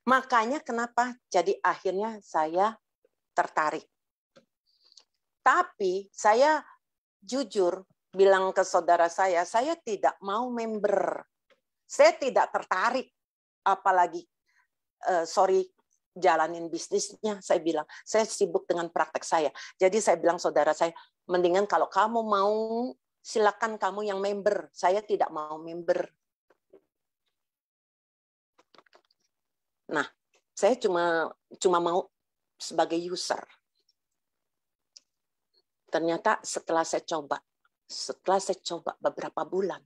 Makanya kenapa jadi akhirnya saya tertarik. Tapi saya jujur bilang ke saudara saya tidak mau member. Saya tidak tertarik, apalagi jalanin bisnisnya. Saya bilang, saya sibuk dengan praktek saya. Jadi saya bilang saudara saya, mendingan kalau kamu mau, silakan kamu yang member. Saya tidak mau member. Nah, saya cuma mau sebagai user. Ternyata setelah saya coba beberapa bulan,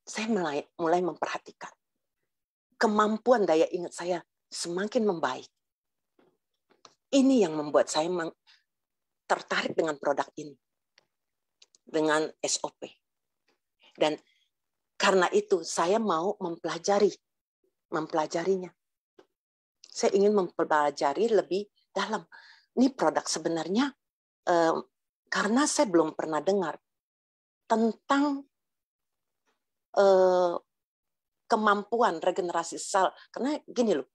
saya mulai memperhatikan kemampuan daya ingat saya semakin membaik. Ini yang membuat saya tertarik dengan produk ini, dengan SOP. Dan karena itu saya mau mempelajarinya. Saya ingin mempelajari lebih dalam. Ini produk sebenarnya karena saya belum pernah dengar tentang kemampuan regenerasi sel. Karena gini loh,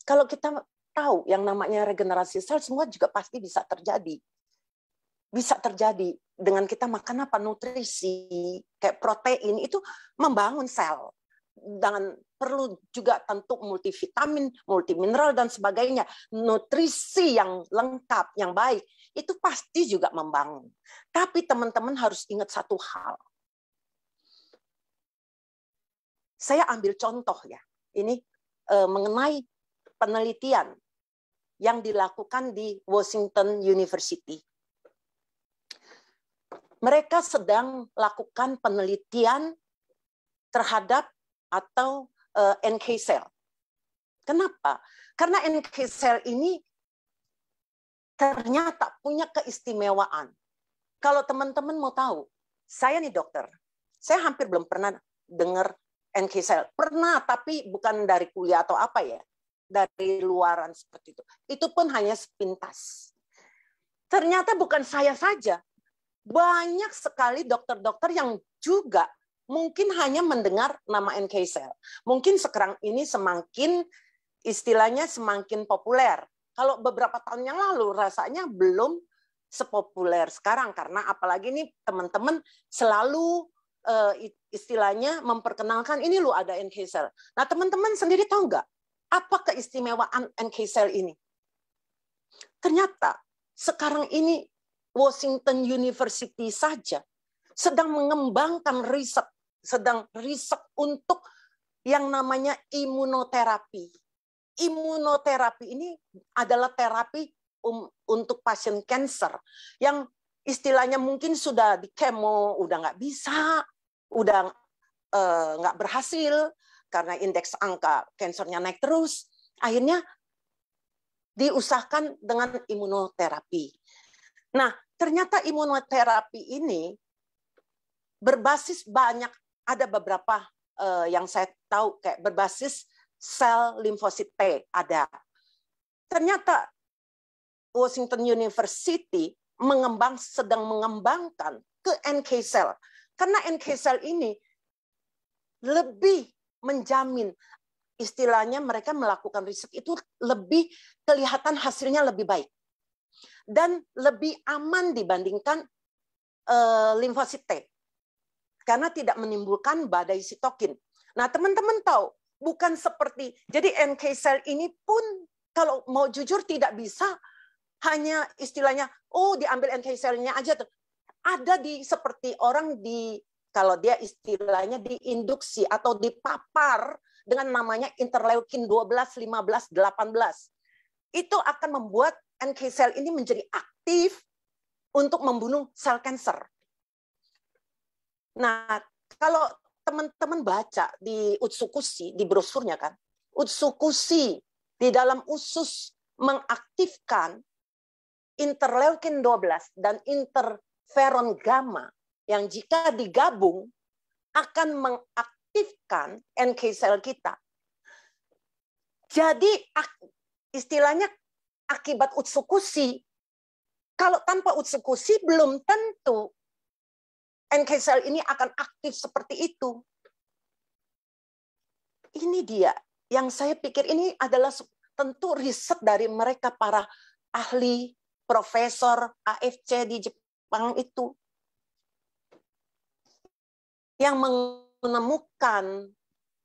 kalau kita tahu yang namanya regenerasi sel, semua juga pasti bisa terjadi. Bisa terjadi dengan kita makan apa, nutrisi, kayak protein, itu membangun sel. Dan perlu juga tentu multivitamin, multimineral, dan sebagainya. Nutrisi yang lengkap, yang baik, itu pasti juga membangun. Tapi teman-teman harus ingat satu hal. Saya ambil contoh ya, ini mengenai penelitian yang dilakukan di Washington University. Mereka sedang lakukan penelitian terhadap atau NK cell. Kenapa? Karena NK cell ini ternyata punya keistimewaan. Kalau teman-teman mau tahu, saya nih dokter, saya hampir belum pernah dengar NK cell. Pernah, tapi bukan dari kuliah atau apa ya, dari luaran seperti itu. Itu pun hanya sepintas. Ternyata bukan saya saja. Banyak sekali dokter-dokter yang juga mungkin hanya mendengar nama NK cell. Mungkin sekarang ini istilahnya semakin populer. Kalau beberapa tahun yang lalu rasanya belum sepopuler sekarang, karena apalagi nih teman-teman selalu istilahnya memperkenalkan ini loh ada NK cell. Nah teman-teman sendiri tahu nggak apa keistimewaan NK cell ini? Ternyata sekarang ini Washington University saja sedang mengembangkan sedang riset untuk yang namanya imunoterapi. Imunoterapi ini adalah terapi untuk pasien kanker yang istilahnya mungkin sudah di kemo, udah nggak bisa, udah nggak berhasil karena indeks angka kankernya naik terus. Akhirnya diusahakan dengan imunoterapi. Nah, ternyata imunoterapi ini berbasis ada beberapa yang saya tahu kayak berbasis sel limfosit T ada. Ternyata Washington University sedang mengembangkan ke NK cell. Karena NK cell ini lebih menjamin, istilahnya mereka melakukan riset itu lebih kelihatan hasilnya lebih baik. Dan lebih aman dibandingkan limfosit T. Karena tidak menimbulkan badai sitokin. Nah, teman-teman tahu, bukan seperti, jadi NK cell ini pun kalau mau jujur tidak bisa hanya istilahnya, diambil NK cell-nya aja tuh. Ada seperti orang kalau dia istilahnya diinduksi atau dipapar dengan namanya interleukin 12, 15, 18. Itu akan membuat NK cell ini menjadi aktif untuk membunuh sel kanker. Nah, kalau teman-teman baca di Utsukushi, di brosurnya kan, Utsukushi di dalam usus mengaktifkan interleukin 12 dan interferon gamma yang jika digabung akan mengaktifkan NK sel kita. Jadi istilahnya akibat utsukusi. Kalau tanpa utsukusi belum tentu NK sel ini akan aktif seperti itu. Ini dia yang saya pikir ini adalah tentu riset dari mereka para ahli, profesor AFC di Jepang itu yang menemukan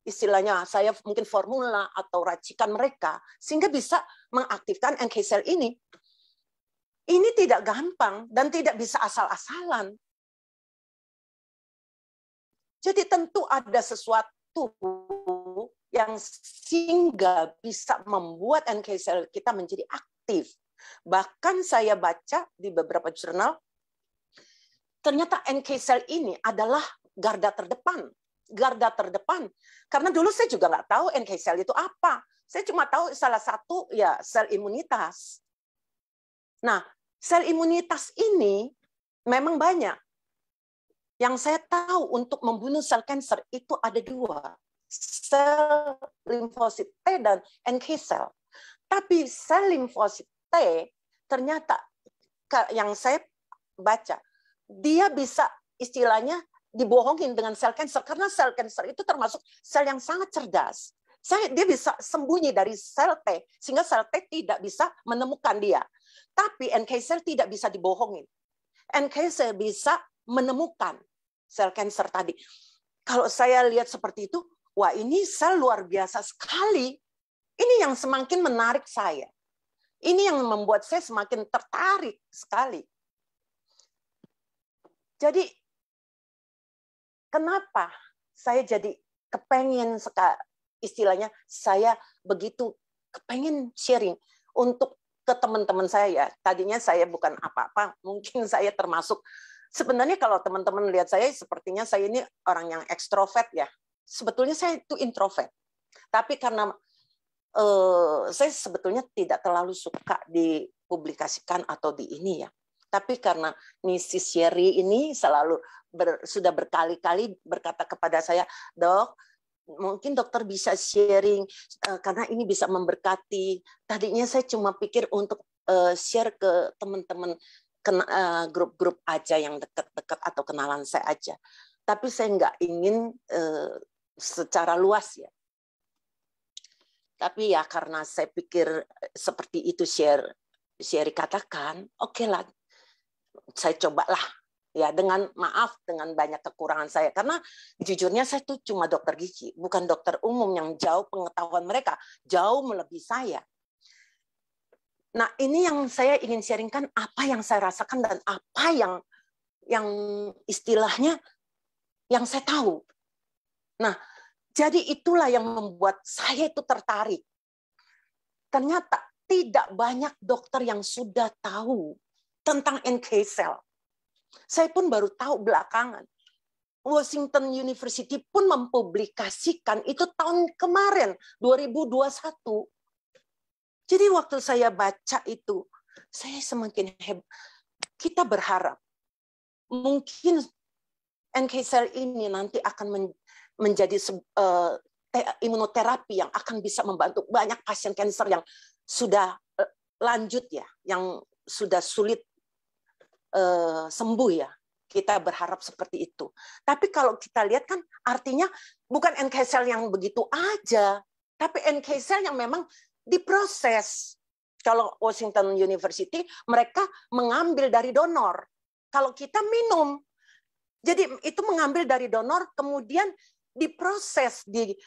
istilahnya saya mungkin formula atau racikan mereka sehingga bisa mengaktifkan NK sel ini. Ini tidak gampang dan tidak bisa asal-asalan. Jadi tentu ada sesuatu yang sehingga bisa membuat NK sel kita menjadi aktif. Bahkan saya baca di beberapa jurnal, ternyata NK sel ini adalah garda terdepan. Garda terdepan. Karena dulu saya juga nggak tahu NK sel itu apa. Saya cuma tahu salah satu ya sel imunitas. Nah, sel imunitas ini memang banyak. Yang saya tahu untuk membunuh sel kanker itu ada dua. Sel limfosit T dan NK sel. Tapi sel limfosit T ternyata yang saya baca, dia bisa istilahnya dibohongin dengan sel kanker. Karena sel kanker itu termasuk sel yang sangat cerdas. Dia bisa sembunyi dari sel T, sehingga sel T tidak bisa menemukan dia. Tapi NK sel tidak bisa dibohongin. NK sel bisa menemukan sel kanker tadi. Kalau saya lihat seperti itu, wah ini sel luar biasa sekali. Ini yang semakin menarik saya. Ini yang membuat saya semakin tertarik sekali. Jadi, kenapa saya jadi kepengen istilahnya saya begitu kepengen sharing untuk ke teman-teman saya. Tadinya saya bukan apa-apa, mungkin saya termasuk sebenarnya kalau teman-teman lihat saya sepertinya saya ini orang yang ekstrovert ya. Sebetulnya saya itu introvert. Tapi karena saya sebetulnya tidak terlalu suka dipublikasikan atau di ini ya. Tapi karena Mrs. Sherry ini selalu sudah berkali-kali berkata kepada saya, Dok, mungkin dokter bisa sharing karena ini bisa memberkati. Tadinya saya cuma pikir untuk share ke teman-teman grup-grup aja yang dekat-dekat atau kenalan saya aja. Tapi saya nggak ingin secara luas ya. Tapi ya karena saya pikir seperti itu share katakan, oke lah, saya cobalah. Ya, dengan maaf, dengan banyak kekurangan saya. Karena jujurnya saya tuh cuma dokter gigi, bukan dokter umum yang jauh pengetahuan mereka, jauh melebihi saya. Nah, ini yang saya ingin sharingkan, apa yang saya rasakan dan apa yang istilahnya yang saya tahu. Nah, jadi itulah yang membuat saya itu tertarik. Ternyata tidak banyak dokter yang sudah tahu tentang NK cell. Saya pun baru tahu belakangan. Washington University pun mempublikasikan itu tahun kemarin, 2021. Jadi waktu saya baca itu, saya semakin hebat. Kita berharap mungkin NK cell ini nanti akan menjadi imunoterapi yang akan bisa membantu banyak pasien kanker yang sudah lanjut ya, yang sudah sulit sembuh ya. Kita berharap seperti itu. Tapi kalau kita lihat kan artinya bukan NK cell yang begitu aja, tapi NK cell yang memang diproses. Kalau Washington University mereka mengambil dari donor. Kalau kita minum. Jadi itu mengambil dari donor kemudian diproses di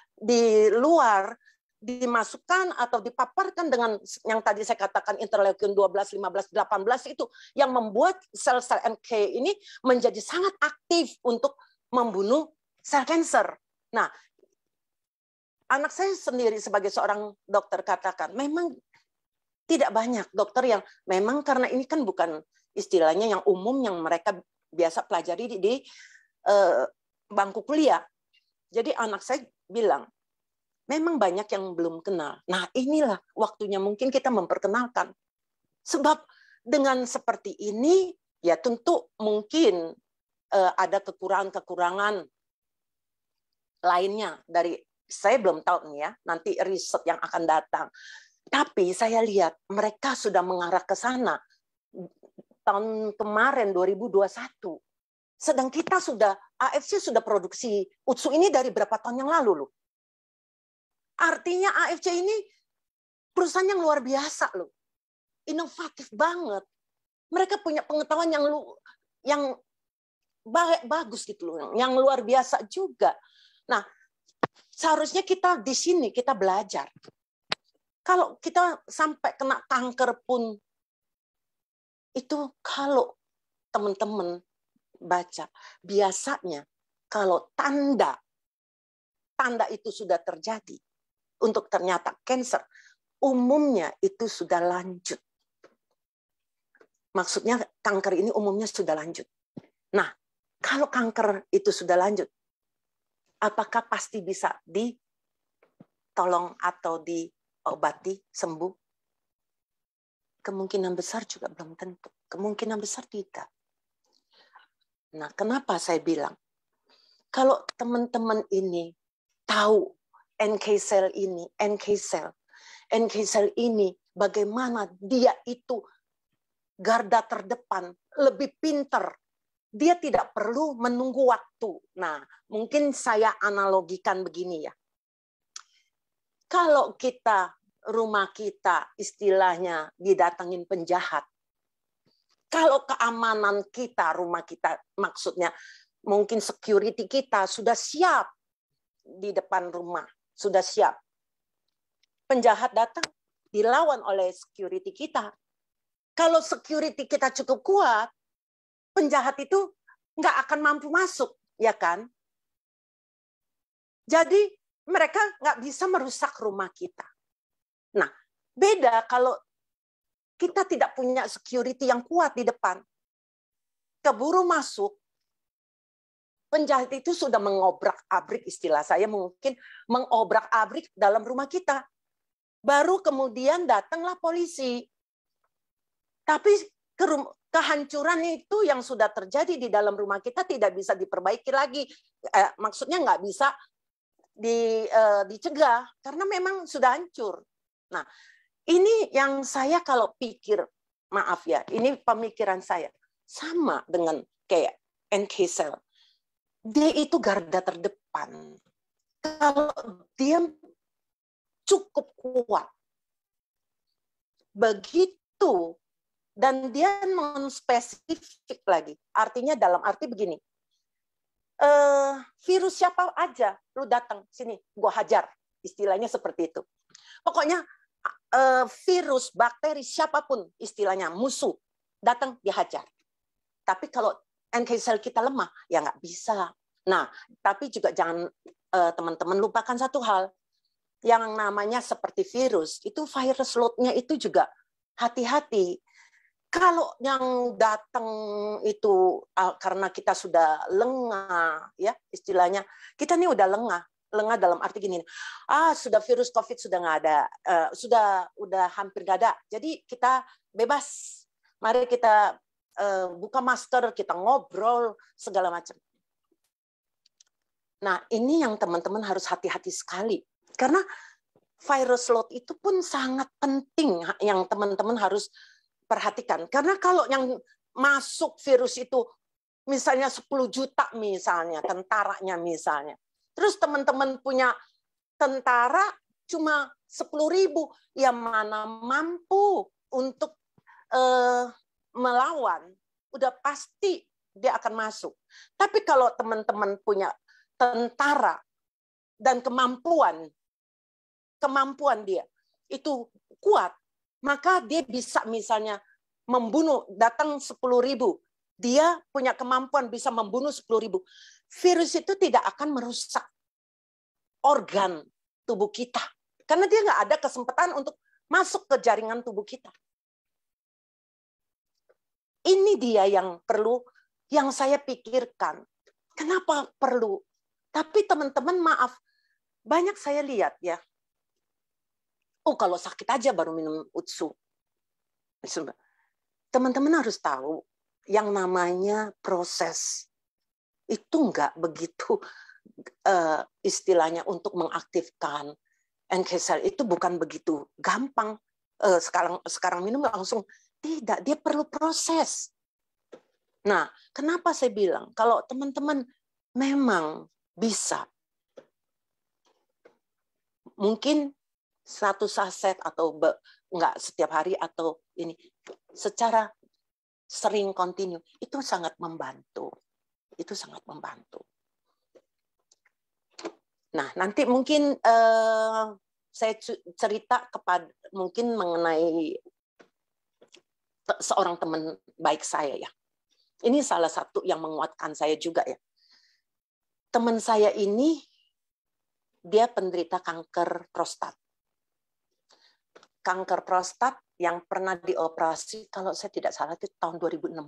luar, dimasukkan atau dipaparkan dengan yang tadi saya katakan interleukin 12, 15, 18 itu yang membuat sel-sel NK ini menjadi sangat aktif untuk membunuh sel kanker. Nah, anak saya sendiri sebagai seorang dokter katakan, memang tidak banyak dokter yang memang karena ini kan bukan istilahnya yang umum yang mereka biasa pelajari di bangku kuliah. Jadi anak saya bilang, memang banyak yang belum kenal. Nah, inilah waktunya mungkin kita memperkenalkan. Sebab dengan seperti ini, ya tentu mungkin ada kekurangan-kekurangan lainnya dari saya belum tahu nih ya, nanti riset yang akan datang. Tapi saya lihat mereka sudah mengarah ke sana tahun kemarin 2021. Sedang kita sudah, AFC sudah produksi Utsu ini dari berapa tahun yang lalu loh. Artinya AFC ini perusahaan yang luar biasa loh. Inovatif banget. Mereka punya pengetahuan yang bagus gitu loh, yang luar biasa juga. Nah, seharusnya kita di sini kita belajar. Kalau kita sampai kena kanker pun, itu kalau teman-teman baca, biasanya kalau tanda itu sudah terjadi untuk ternyata kanker, umumnya itu sudah lanjut. Maksudnya kanker ini umumnya sudah lanjut. Nah, kalau kanker itu sudah lanjut, apakah pasti bisa ditolong atau diobati, sembuh? Kemungkinan besar juga belum tentu. Kemungkinan besar tidak. Nah, kenapa saya bilang? Kalau teman-teman ini tahu NK cell ini bagaimana dia itu garda terdepan, lebih pinter. Dia tidak perlu menunggu waktu. Nah, mungkin saya analogikan begini ya. Kalau rumah kita istilahnya didatangin penjahat, kalau keamanan kita, rumah kita, maksudnya mungkin security kita sudah siap di depan rumah, sudah siap. Penjahat datang, dilawan oleh security kita. Kalau security kita cukup kuat, penjahat itu nggak akan mampu masuk, ya kan? Jadi mereka nggak bisa merusak rumah kita. Nah, beda kalau kita tidak punya security yang kuat di depan. Keburu masuk, penjahat itu sudah mengobrak-abrik, istilah saya mungkin mengobrak-abrik dalam rumah kita. Baru kemudian datanglah polisi. Tapi kehancuran itu yang sudah terjadi di dalam rumah kita tidak bisa diperbaiki lagi. Maksudnya nggak bisa dicegah karena memang sudah hancur. Nah, ini yang saya kalau pikir, maaf ya, ini pemikiran saya sama dengan kayak NK cell. Dia itu garda terdepan. Kalau dia cukup kuat, begitu. Dan dia non-spesifik lagi. Artinya dalam arti begini. Virus siapa aja, lu datang sini, gua hajar. Istilahnya seperti itu. Pokoknya virus, bakteri, siapapun istilahnya, musuh, datang dihajar. Tapi kalau NK cell kita lemah, ya nggak bisa. Nah, tapi juga jangan teman-teman lupakan satu hal. Yang namanya seperti virus, itu virus load-nya itu juga hati-hati. Kalau yang datang itu karena kita sudah lengah, ya istilahnya kita nih udah lengah dalam arti gini, sudah virus COVID sudah nggak ada, udah hampir nggak ada, jadi kita bebas, mari kita buka masker, kita ngobrol segala macam. Nah ini yang teman-teman harus hati-hati sekali, karena virus load itu pun sangat penting yang teman-teman harus perhatikan. Karena kalau yang masuk virus itu misalnya 10 juta misalnya, tentaranya misalnya. Terus teman-teman punya tentara cuma 10.000, yang mana mampu untuk melawan, udah pasti dia akan masuk. Tapi kalau teman-teman punya tentara dan kemampuan dia itu kuat, maka dia bisa misalnya membunuh, datang 10.000, dia punya kemampuan bisa membunuh 10.000. Virus itu tidak akan merusak organ tubuh kita, karena dia nggak ada kesempatan untuk masuk ke jaringan tubuh kita. Ini dia yang perlu, yang saya pikirkan. Kenapa perlu? Tapi teman-teman maaf, banyak saya lihat ya, oh kalau sakit aja baru minum UTSU. Teman-teman harus tahu, yang namanya proses itu nggak begitu istilahnya untuk mengaktifkan NK cell itu bukan begitu gampang. Sekarang minum langsung, tidak, dia perlu proses. Nah, kenapa saya bilang kalau teman-teman memang bisa, mungkin satu saset atau enggak setiap hari atau ini secara sering kontinu, itu sangat membantu. Itu sangat membantu. Nah, nanti mungkin saya cerita kepada mungkin mengenai seorang teman baik saya ya. Ini salah satu yang menguatkan saya juga ya. Teman saya ini dia penderita kanker prostat. Kanker prostat yang pernah dioperasi kalau saya tidak salah itu tahun 2016.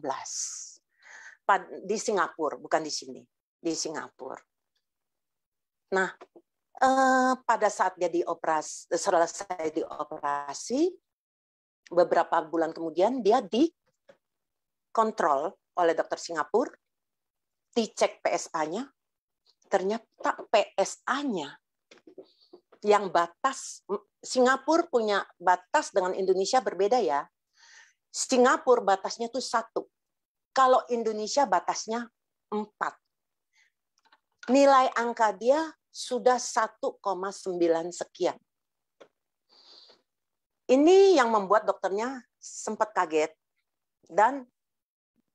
Di Singapura, bukan di sini, di Singapura. Nah, pada saat dia selesai dioperasi, beberapa bulan kemudian dia dikontrol oleh dokter Singapura, dicek PSA-nya, ternyata PSA-nya yang batas, Singapura punya batas dengan Indonesia berbeda ya. Singapura batasnya tuh 1. Kalau Indonesia batasnya 4. Nilai angka dia sudah 1,9 sekian. Ini yang membuat dokternya sempat kaget. Dan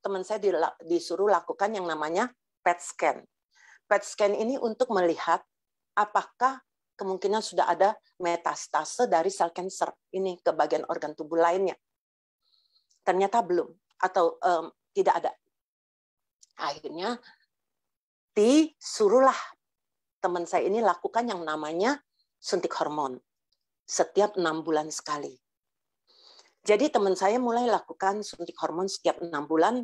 teman saya disuruh lakukan yang namanya PET scan. PET scan ini untuk melihat apakah kemungkinan sudah ada metastase dari sel kanker ini ke bagian organ tubuh lainnya. Ternyata belum, atau tidak ada. Akhirnya disuruhlah teman saya ini lakukan yang namanya suntik hormon setiap 6 bulan sekali. Jadi teman saya mulai lakukan suntik hormon setiap 6 bulan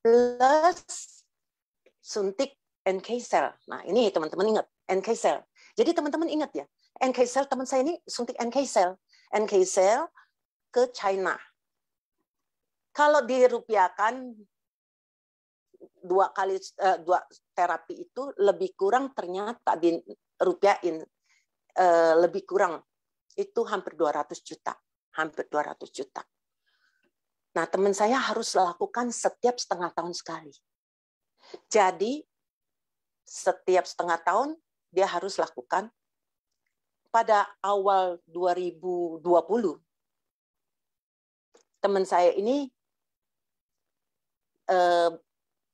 plus suntik NK cell. Nah, ini teman-teman ingat, NK cell. Jadi teman-teman ingat ya, NK cell teman saya ini suntik NK cell. NK cell ke China. Kalau dirupiahkan 2 terapi itu lebih kurang ternyata di rupiahin lebih kurang itu hampir 200 juta. Hampir 200 juta. Nah, teman saya harus lakukan setiap setengah tahun sekali. Jadi, setiap setengah tahun dia harus lakukan. Pada awal 2020, teman saya ini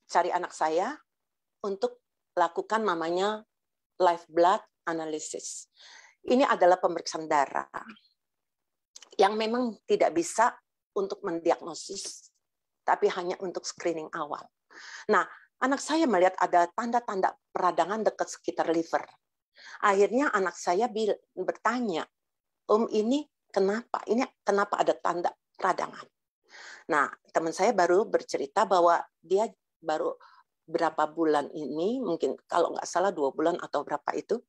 cari anak saya untuk lakukan namanya live blood analysis. Ini adalah pemeriksaan darah yang memang tidak bisa untuk mendiagnosis, tapi hanya untuk screening awal. Nah, anak saya melihat ada tanda-tanda peradangan dekat sekitar liver. Akhirnya anak saya bertanya, Om, ini kenapa? Ini kenapa ada tanda peradangan? Nah, teman saya baru bercerita bahwa dia baru berapa bulan ini, mungkin kalau nggak salah 2 bulan atau berapa itu,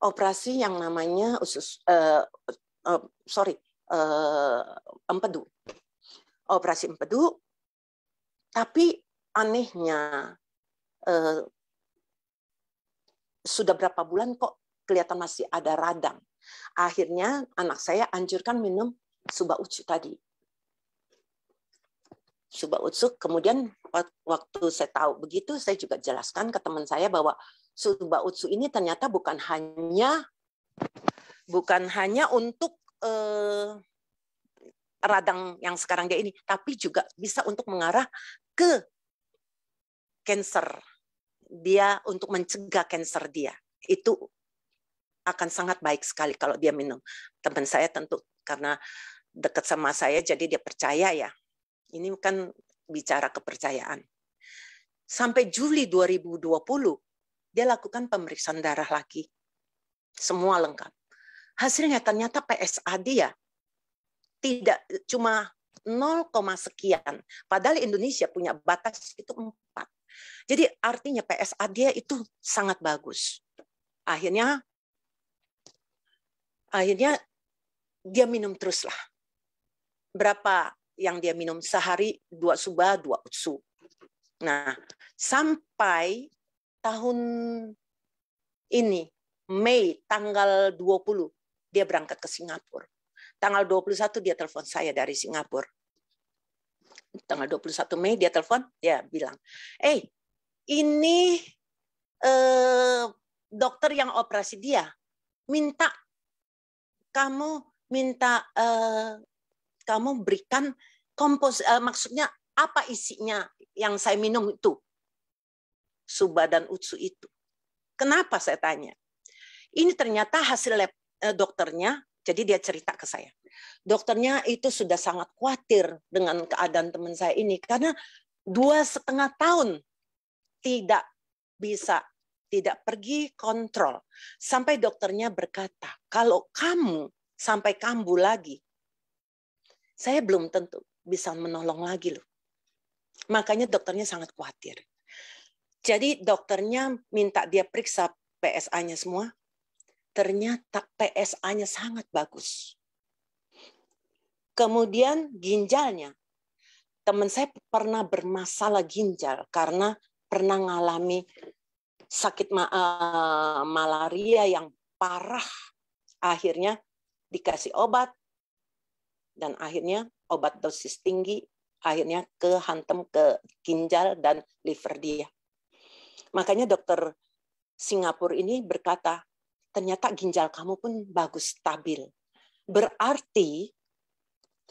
operasi yang namanya empedu. Operasi empedu, tapi anehnya sudah berapa bulan kok kelihatan masih ada radang. Akhirnya anak saya anjurkan minum Suba Utsu tadi. Suba Utsu, kemudian waktu saya tahu begitu, saya juga jelaskan ke teman saya bahwa Suba Utsu ini ternyata bukan hanya untuk radang yang sekarang dia ini, tapi juga bisa untuk mengarah ke kanker. Dia untuk mencegah kanker dia. Itu akan sangat baik sekali kalau dia minum. Teman saya tentu karena dekat sama saya jadi dia percaya ya. Ini kan bicara kepercayaan. Sampai Juli 2020 dia lakukan pemeriksaan darah lagi. Semua lengkap. Hasilnya ternyata PSA dia tidak cuma 0, sekian. Padahal Indonesia punya batas itu 4. Jadi artinya PSA dia itu sangat bagus. Akhirnya Akhirnya dia minum teruslah. Berapa yang dia minum? Sehari 2 suba, 2 utsu. Nah, sampai tahun ini, Mei tanggal 20, dia berangkat ke Singapura. Tanggal 21 dia telepon saya dari Singapura. Tanggal 21 Mei dia telepon, dia bilang, ini dokter yang operasi dia minta kamu berikan maksudnya apa isinya yang saya minum itu, suba dan utsu itu. Kenapa saya tanya? Ini ternyata hasil lab dokternya, jadi dia cerita ke saya. Dokternya itu sudah sangat khawatir dengan keadaan teman saya ini karena 2,5 tahun tidak pergi kontrol. Sampai dokternya berkata, kalau kamu sampai kambuh lagi, saya belum tentu bisa menolong lagi loh. Makanya dokternya sangat khawatir. Jadi dokternya minta dia periksa PSA-nya semua. Ternyata PSA-nya sangat bagus. Kemudian ginjalnya. Teman saya pernah bermasalah ginjal karena pernah mengalami sakit malaria yang parah. Akhirnya dikasih obat. Dan akhirnya obat dosis tinggi. Akhirnya kehantam ke ginjal dan liver dia. Makanya dokter Singapura ini berkata, ternyata ginjal kamu pun bagus, stabil. Berarti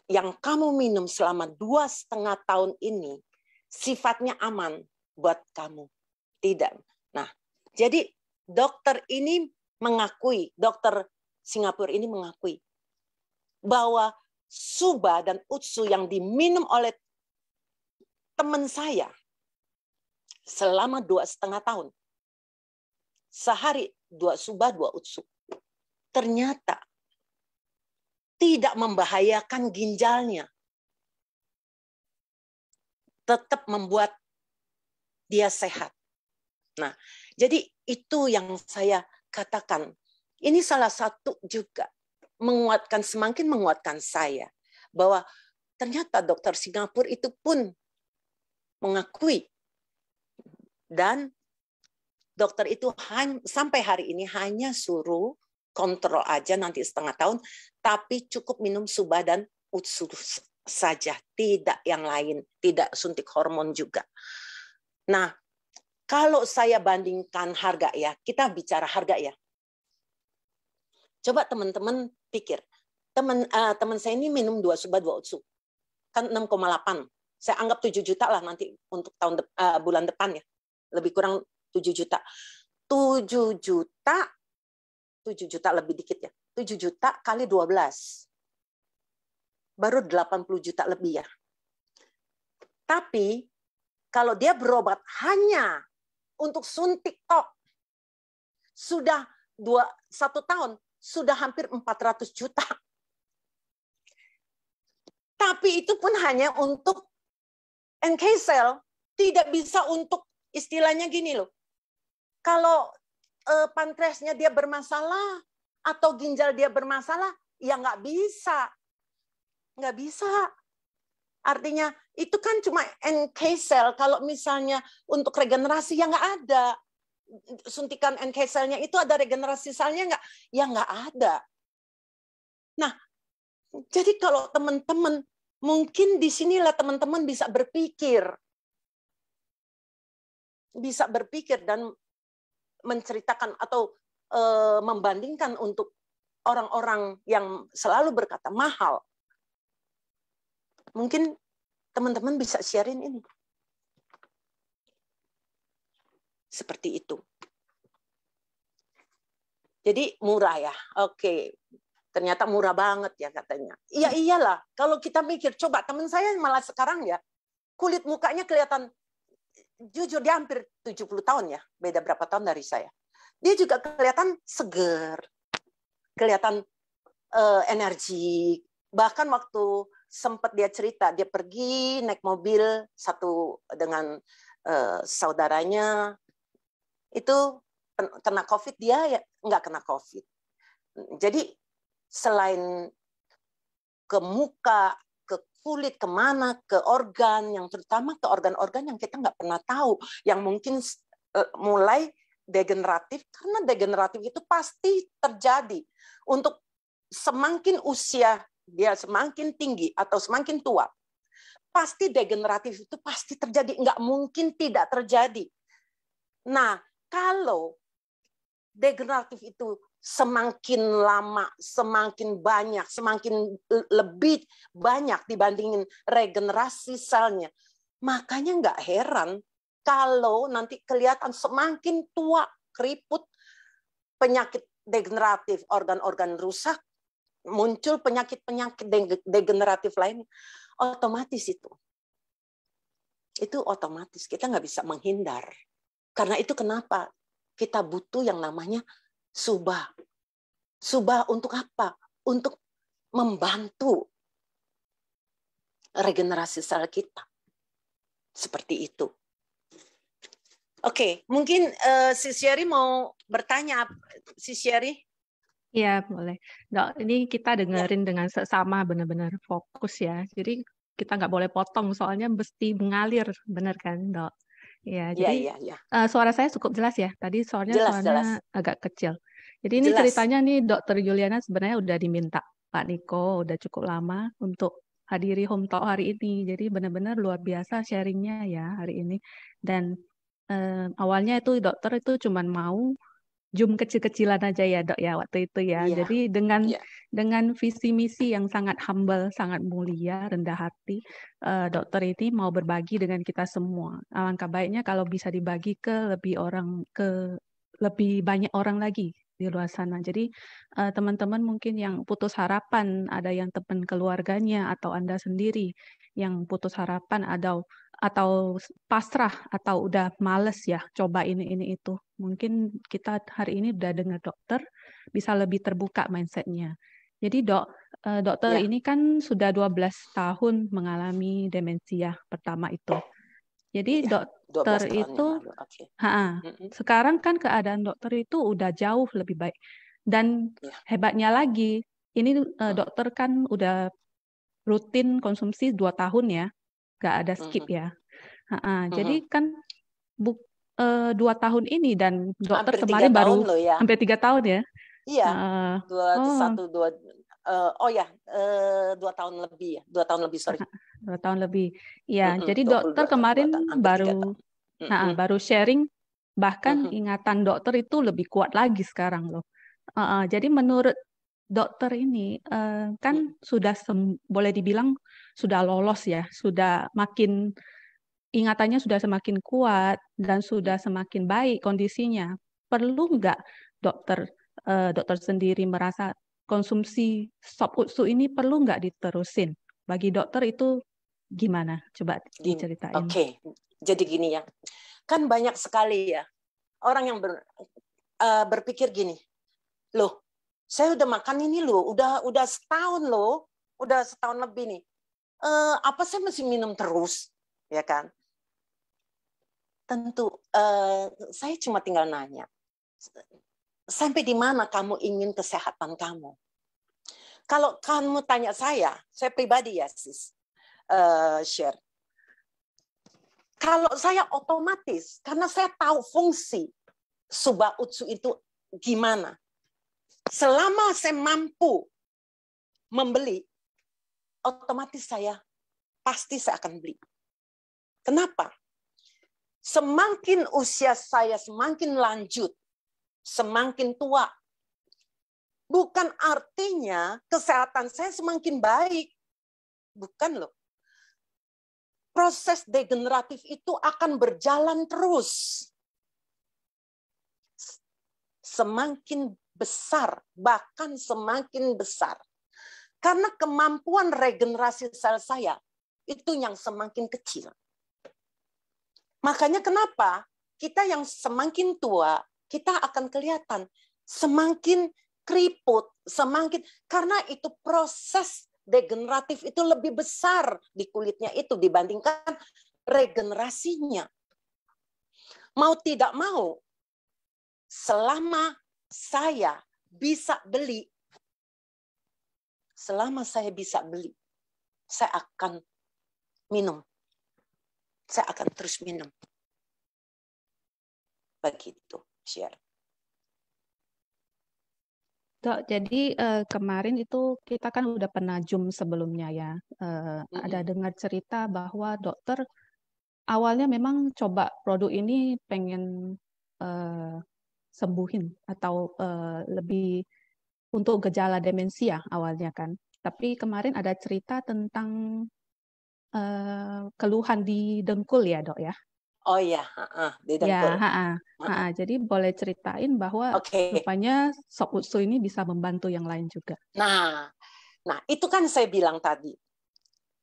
yang kamu minum selama 2,5 tahun ini sifatnya aman buat kamu. Tidak. Nah, jadi dokter ini mengakui, dokter Singapura ini mengakui bahwa suba dan utsu yang diminum oleh teman saya selama 2,5 tahun, sehari 2 suba, 2 utsu, ternyata tidak membahayakan ginjalnya. Tetap membuat dia sehat. Nah, jadi itu yang saya katakan. Ini salah satu juga semakin menguatkan saya bahwa ternyata dokter Singapura itu pun mengakui, dan dokter itu sampai hari ini hanya suruh kontrol aja nanti 1,5 tahun, tapi cukup minum suba dan utsu saja, tidak yang lain, tidak suntik hormon juga. Nah, kalau saya bandingkan harga ya, kita bicara harga ya. Coba teman-teman pikir, teman saya ini minum 2 suba 2 utsu, kan 6,8. Saya anggap 7 juta lah nanti untuk bulan depan ya. Lebih kurang 7 juta. 7 juta lebih dikit ya. 7 juta kali 12. Baru 80 juta lebih ya. Tapi kalau dia berobat hanya untuk suntik tok, sudah 1 tahun, sudah hampir 400 juta. Tapi itu pun hanya untuk NK cell, tidak bisa untuk istilahnya gini loh. Kalau pankreasnya dia bermasalah atau ginjal dia bermasalah, ya nggak bisa. Nggak bisa. Artinya itu kan cuma NK cell. Kalau misalnya untuk regenerasi ya nggak ada. Suntikan NK cell-nya itu ada regenerasi selnya nggak? Ya nggak ada. Nah, jadi kalau teman-teman, mungkin disinilah teman-teman bisa berpikir dan menceritakan atau membandingkan untuk orang-orang yang selalu berkata mahal. Mungkin teman-teman bisa sharing ini. Seperti itu. Jadi murah ya. Oke. Ternyata murah banget ya katanya. Iya iyalah. Kalau kita mikir, coba teman saya malah sekarang ya, kulit mukanya kelihatan, jujur dia hampir 70 tahun ya. Beda berapa tahun dari saya. Dia juga kelihatan seger. Kelihatan energi. Bahkan waktu sempat dia cerita, dia pergi naik mobil satu dengan saudaranya, itu kena COVID, dia ya nggak kena COVID. Jadi selain ke muka, ke kulit, kemana, ke organ, yang terutama ke organ-organ yang kita nggak pernah tahu, yang mungkin mulai degeneratif, karena degeneratif itu pasti terjadi. Untuk semakin usia dia semakin tinggi atau semakin tua, pasti degeneratif itu pasti terjadi, nggak mungkin tidak terjadi. Nah, kalau degeneratif itu semakin lama, semakin banyak, semakin lebih banyak dibandingin regenerasi selnya, makanya nggak heran kalau nanti kelihatan semakin tua, keriput, penyakit degeneratif, organ-organ rusak, muncul penyakit-penyakit degeneratif lain, otomatis itu otomatis, kita nggak bisa menghindar. Karena itu kenapa kita butuh yang namanya subah. Subah untuk apa? Untuk membantu regenerasi sel kita. Seperti itu. Oke, mungkin si Sherry mau bertanya. Si Sherry? Iya, boleh. Dok, ini kita dengerin dengan seksama, benar-benar fokus ya. Jadi kita nggak boleh potong, soalnya mesti mengalir, benar kan, Dok? Ya, jadi suara saya cukup jelas ya. Tadi suaranya agak kecil. Jadi ini ceritanya nih, Dokter Juliana sebenarnya udah diminta Pak Niko, udah cukup lama untuk hadiri Home Talk hari ini. Jadi benar-benar luar biasa sharingnya ya hari ini. Dan awalnya itu dokter itu cuman mau Zoom kecil-kecilan aja ya Dok ya waktu itu ya. Jadi dengan visi misi yang sangat humble, sangat mulia, rendah hati, dokter ini mau berbagi dengan kita semua. Alangkah baiknya kalau bisa dibagi ke lebih banyak orang lagi di luar sana. Jadi teman-teman mungkin yang putus harapan, ada yang teman keluarganya atau Anda sendiri yang putus harapan atau pasrah atau udah males ya coba ini itu. Mungkin kita hari ini udah dengar dokter bisa lebih terbuka mindsetnya. Jadi dokter ini kan sudah 12 tahun mengalami demensia pertama itu. Jadi dokter itu sekarang kan keadaan dokter itu udah jauh lebih baik. Dan hebatnya lagi, ini dokter kan udah rutin konsumsi 2 tahun ya. Nggak ada skip ya. Jadi kan 2 tahun ini dan dokter hampir kemarin 3 baru tahun loh ya. hampir 3 tahun ya. Iya. 2 tahun lebih ya. 2 tahun lebih, sorry. 2 tahun lebih. Ya, jadi dokter kemarin baru sharing, bahkan ingatan dokter itu lebih kuat lagi sekarang loh. Jadi menurut dokter ini kan sudah boleh dibilang sudah lolos ya, sudah makin ingatannya sudah semakin kuat dan sudah semakin baik kondisinya. Perlu nggak dokter sendiri merasa konsumsi sop utsu ini perlu nggak diterusin? Bagi dokter itu gimana? Coba diceritain. Oke, jadi gini ya. Kan banyak sekali ya orang yang berpikir gini, loh, saya udah makan ini loh, udah setahun loh, udah setahun lebih nih. Apa saya mesti minum terus, ya kan? Tentu, saya cuma tinggal nanya, sampai di mana kamu ingin kesehatan kamu? Kalau kamu tanya saya pribadi ya, sis, share. Kalau saya otomatis, karena saya tahu fungsi subah utsu itu gimana. Selama saya mampu membeli, otomatis pasti saya akan beli. Kenapa? Semakin usia saya semakin lanjut, semakin tua, bukan artinya kesehatan saya semakin baik. Bukan loh. Proses degeneratif itu akan berjalan terus. Semakin besar, bahkan semakin besar. Karena kemampuan regenerasi sel saya itu yang semakin kecil. Makanya kenapa kita yang semakin tua, kita akan kelihatan semakin keriput, karena itu proses degeneratif itu lebih besar di kulitnya itu dibandingkan regenerasinya. Mau tidak mau, selama saya bisa beli selama saya bisa beli, saya akan minum. Saya akan terus minum. Begitu, share. Dok, jadi kemarin itu kita kan udah pernah Zoom sebelumnya ya. Ada dengar cerita bahwa dokter awalnya memang coba produk ini pengen sembuhin atau lebih untuk gejala demensia awalnya kan. Tapi kemarin ada cerita tentang keluhan di dengkul ya dok ya. Oh iya, di Ya, dengkul. jadi boleh ceritain bahwa Oke. rupanya sop usu ini bisa membantu yang lain juga. Nah, itu kan saya bilang tadi.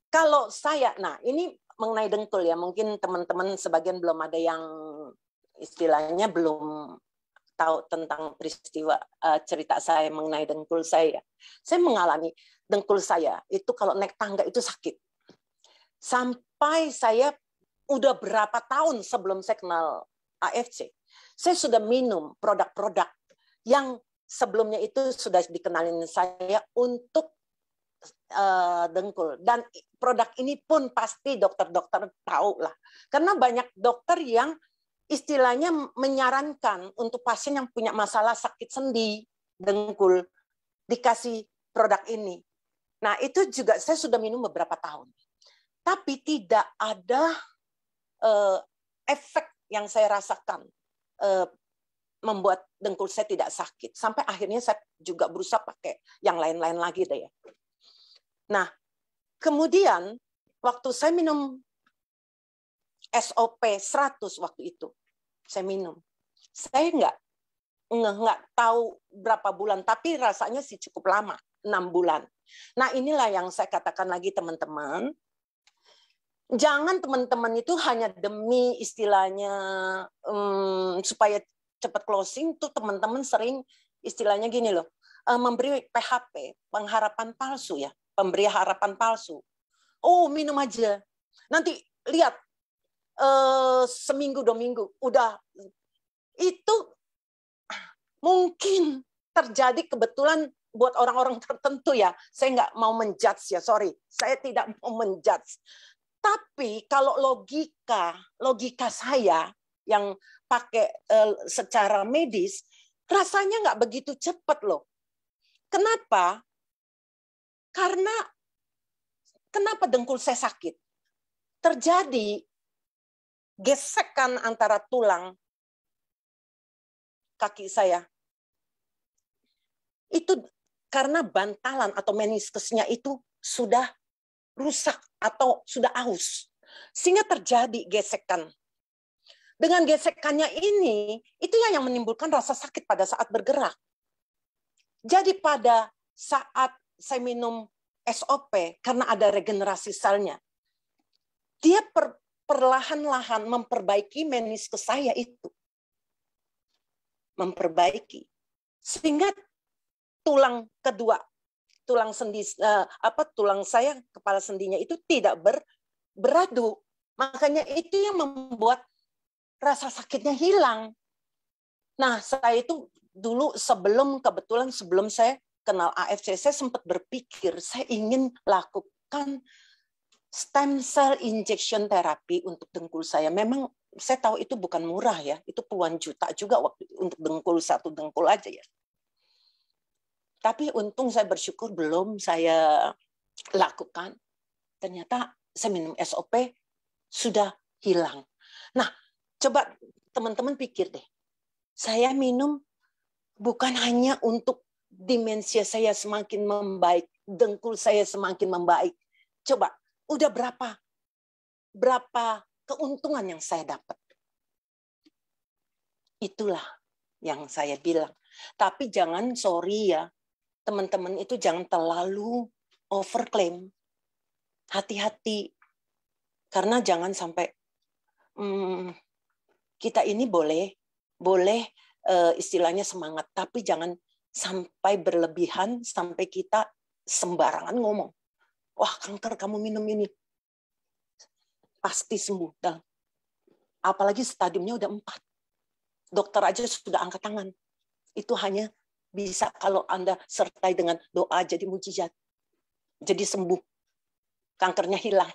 Kalau saya, ini mengenai dengkul ya, mungkin teman-teman sebagian belum ada yang istilahnya belum tahu tentang peristiwa cerita saya mengenai dengkul saya. Saya mengalami dengkul saya itu kalau naik tangga itu sakit. Sampai saya udah berapa tahun sebelum saya kenal AFC, saya sudah minum produk-produk yang sebelumnya itu sudah dikenalin saya untuk dengkul. Dan produk ini pun pasti dokter-dokter tahu lah. Karena banyak dokter yang istilahnya menyarankan untuk pasien yang punya masalah sakit sendi, dengkul, dikasih produk ini. Nah, itu juga saya sudah minum beberapa tahun. Tapi tidak ada efek yang saya rasakan membuat dengkul saya tidak sakit. Sampai akhirnya saya juga berusaha pakai yang lain-lain lagi deh ya. Nah, kemudian waktu saya minum SOP 100 waktu itu, saya minum. Saya nggak tahu berapa bulan, tapi rasanya sih cukup lama, 6 bulan. Nah, inilah yang saya katakan lagi teman-teman. Jangan teman-teman itu hanya demi istilahnya supaya cepat closing tuh teman-teman sering istilahnya gini loh, memberi PHP, pengharapan palsu ya, pemberi harapan palsu. Oh, minum aja. Nanti lihat seminggu 2 minggu udah itu mungkin terjadi kebetulan buat orang-orang tertentu ya. Saya nggak mau menjudge ya, sorry. Saya tidak mau menjudge. Tapi kalau logika saya yang pakai secara medis, rasanya nggak begitu cepat loh. Kenapa? Karena kenapa dengkul saya sakit? Terjadi gesekan antara tulang kaki saya. Itu karena bantalan atau meniskusnya itu sudah rusak atau sudah aus. Sehingga terjadi gesekan. Dengan gesekannya ini, itu yang menimbulkan rasa sakit pada saat bergerak. Jadi pada saat saya minum SOP, karena ada regenerasi selnya, dia perlahan-lahan memperbaiki meniskus saya itu. Memperbaiki. Sehingga tulang kedua, tulang sendi tulang saya kepala sendinya itu tidak beradu. Makanya itu yang membuat rasa sakitnya hilang. Nah, saya itu dulu kebetulan sebelum saya kenal AFC, saya sempat berpikir saya ingin lakukan stem cell injection therapy untuk dengkul saya. Memang saya tahu itu bukan murah ya, itu puluhan juta juga waktu untuk dengkul, satu dengkul aja ya. Tapi untung saya bersyukur belum saya lakukan. Ternyata saya minum SOP sudah hilang. Nah, coba teman-teman pikir deh. Saya minum bukan hanya untuk demensia saya semakin membaik, dengkul saya semakin membaik. Coba, udah berapa keuntungan yang saya dapat. Itulah yang saya bilang. Tapi jangan, sorry ya, teman-teman itu jangan terlalu overclaim. Hati-hati. Karena jangan sampai kita ini boleh istilahnya semangat, tapi jangan sampai berlebihan sampai kita sembarangan ngomong. Wah, kanker kamu minum ini. Pasti sembuh. Dan apalagi stadiumnya udah 4. Dokter aja sudah angkat tangan. Itu hanya bisa kalau Anda sertai dengan doa jadi mujizat. jadi sembuh, kankernya hilang.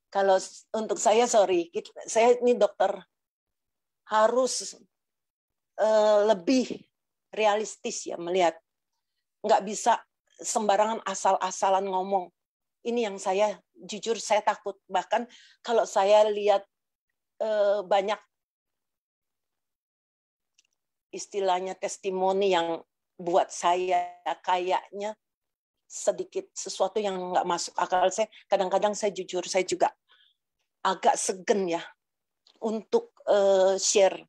Kalau untuk saya, sorry, saya ini dokter, harus lebih realistis ya melihat. Nggak bisa sembarangan asal-asalan ngomong. Ini yang saya, jujur saya takut. Bahkan kalau saya lihat banyak istilahnya testimoni yang buat saya kayaknya sedikit sesuatu yang nggak masuk akal saya. Kadang-kadang saya jujur, saya juga agak segan ya untuk share.